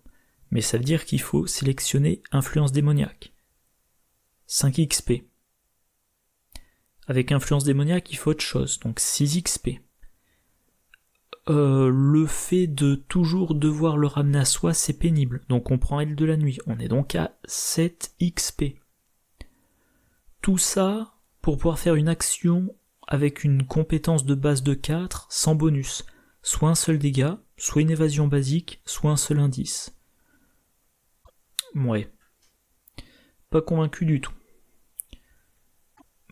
[SPEAKER 1] Mais ça veut dire qu'il faut sélectionner influence démoniaque. 5 XP. Avec influence démoniaque, il faut autre chose, donc 6 XP. Le fait de toujours devoir le ramener à soi, c'est pénible. Donc on prend aile de la nuit. On est donc à 7 XP. Tout ça pour pouvoir faire une action avec une compétence de base de 4 sans bonus. Soit un seul dégât, soit une évasion basique, soit un seul indice. Ouais. Pas convaincu du tout.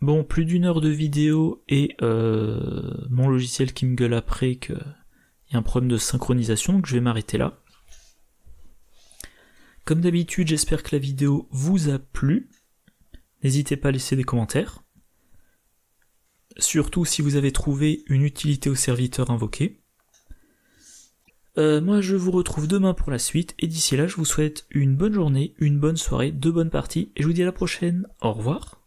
[SPEAKER 1] Bon, plus d'1 heure de vidéo et mon logiciel qui me gueule après qu'il y a un problème de synchronisation, donc je vais m'arrêter là. Comme d'habitude, j'espère que la vidéo vous a plu. N'hésitez pas à laisser des commentaires. Surtout si vous avez trouvé une utilité au serviteur invoqué. Moi je vous retrouve demain pour la suite, et d'ici là je vous souhaite une bonne journée, une bonne soirée, de bonnes parties, et je vous dis à la prochaine. Au revoir.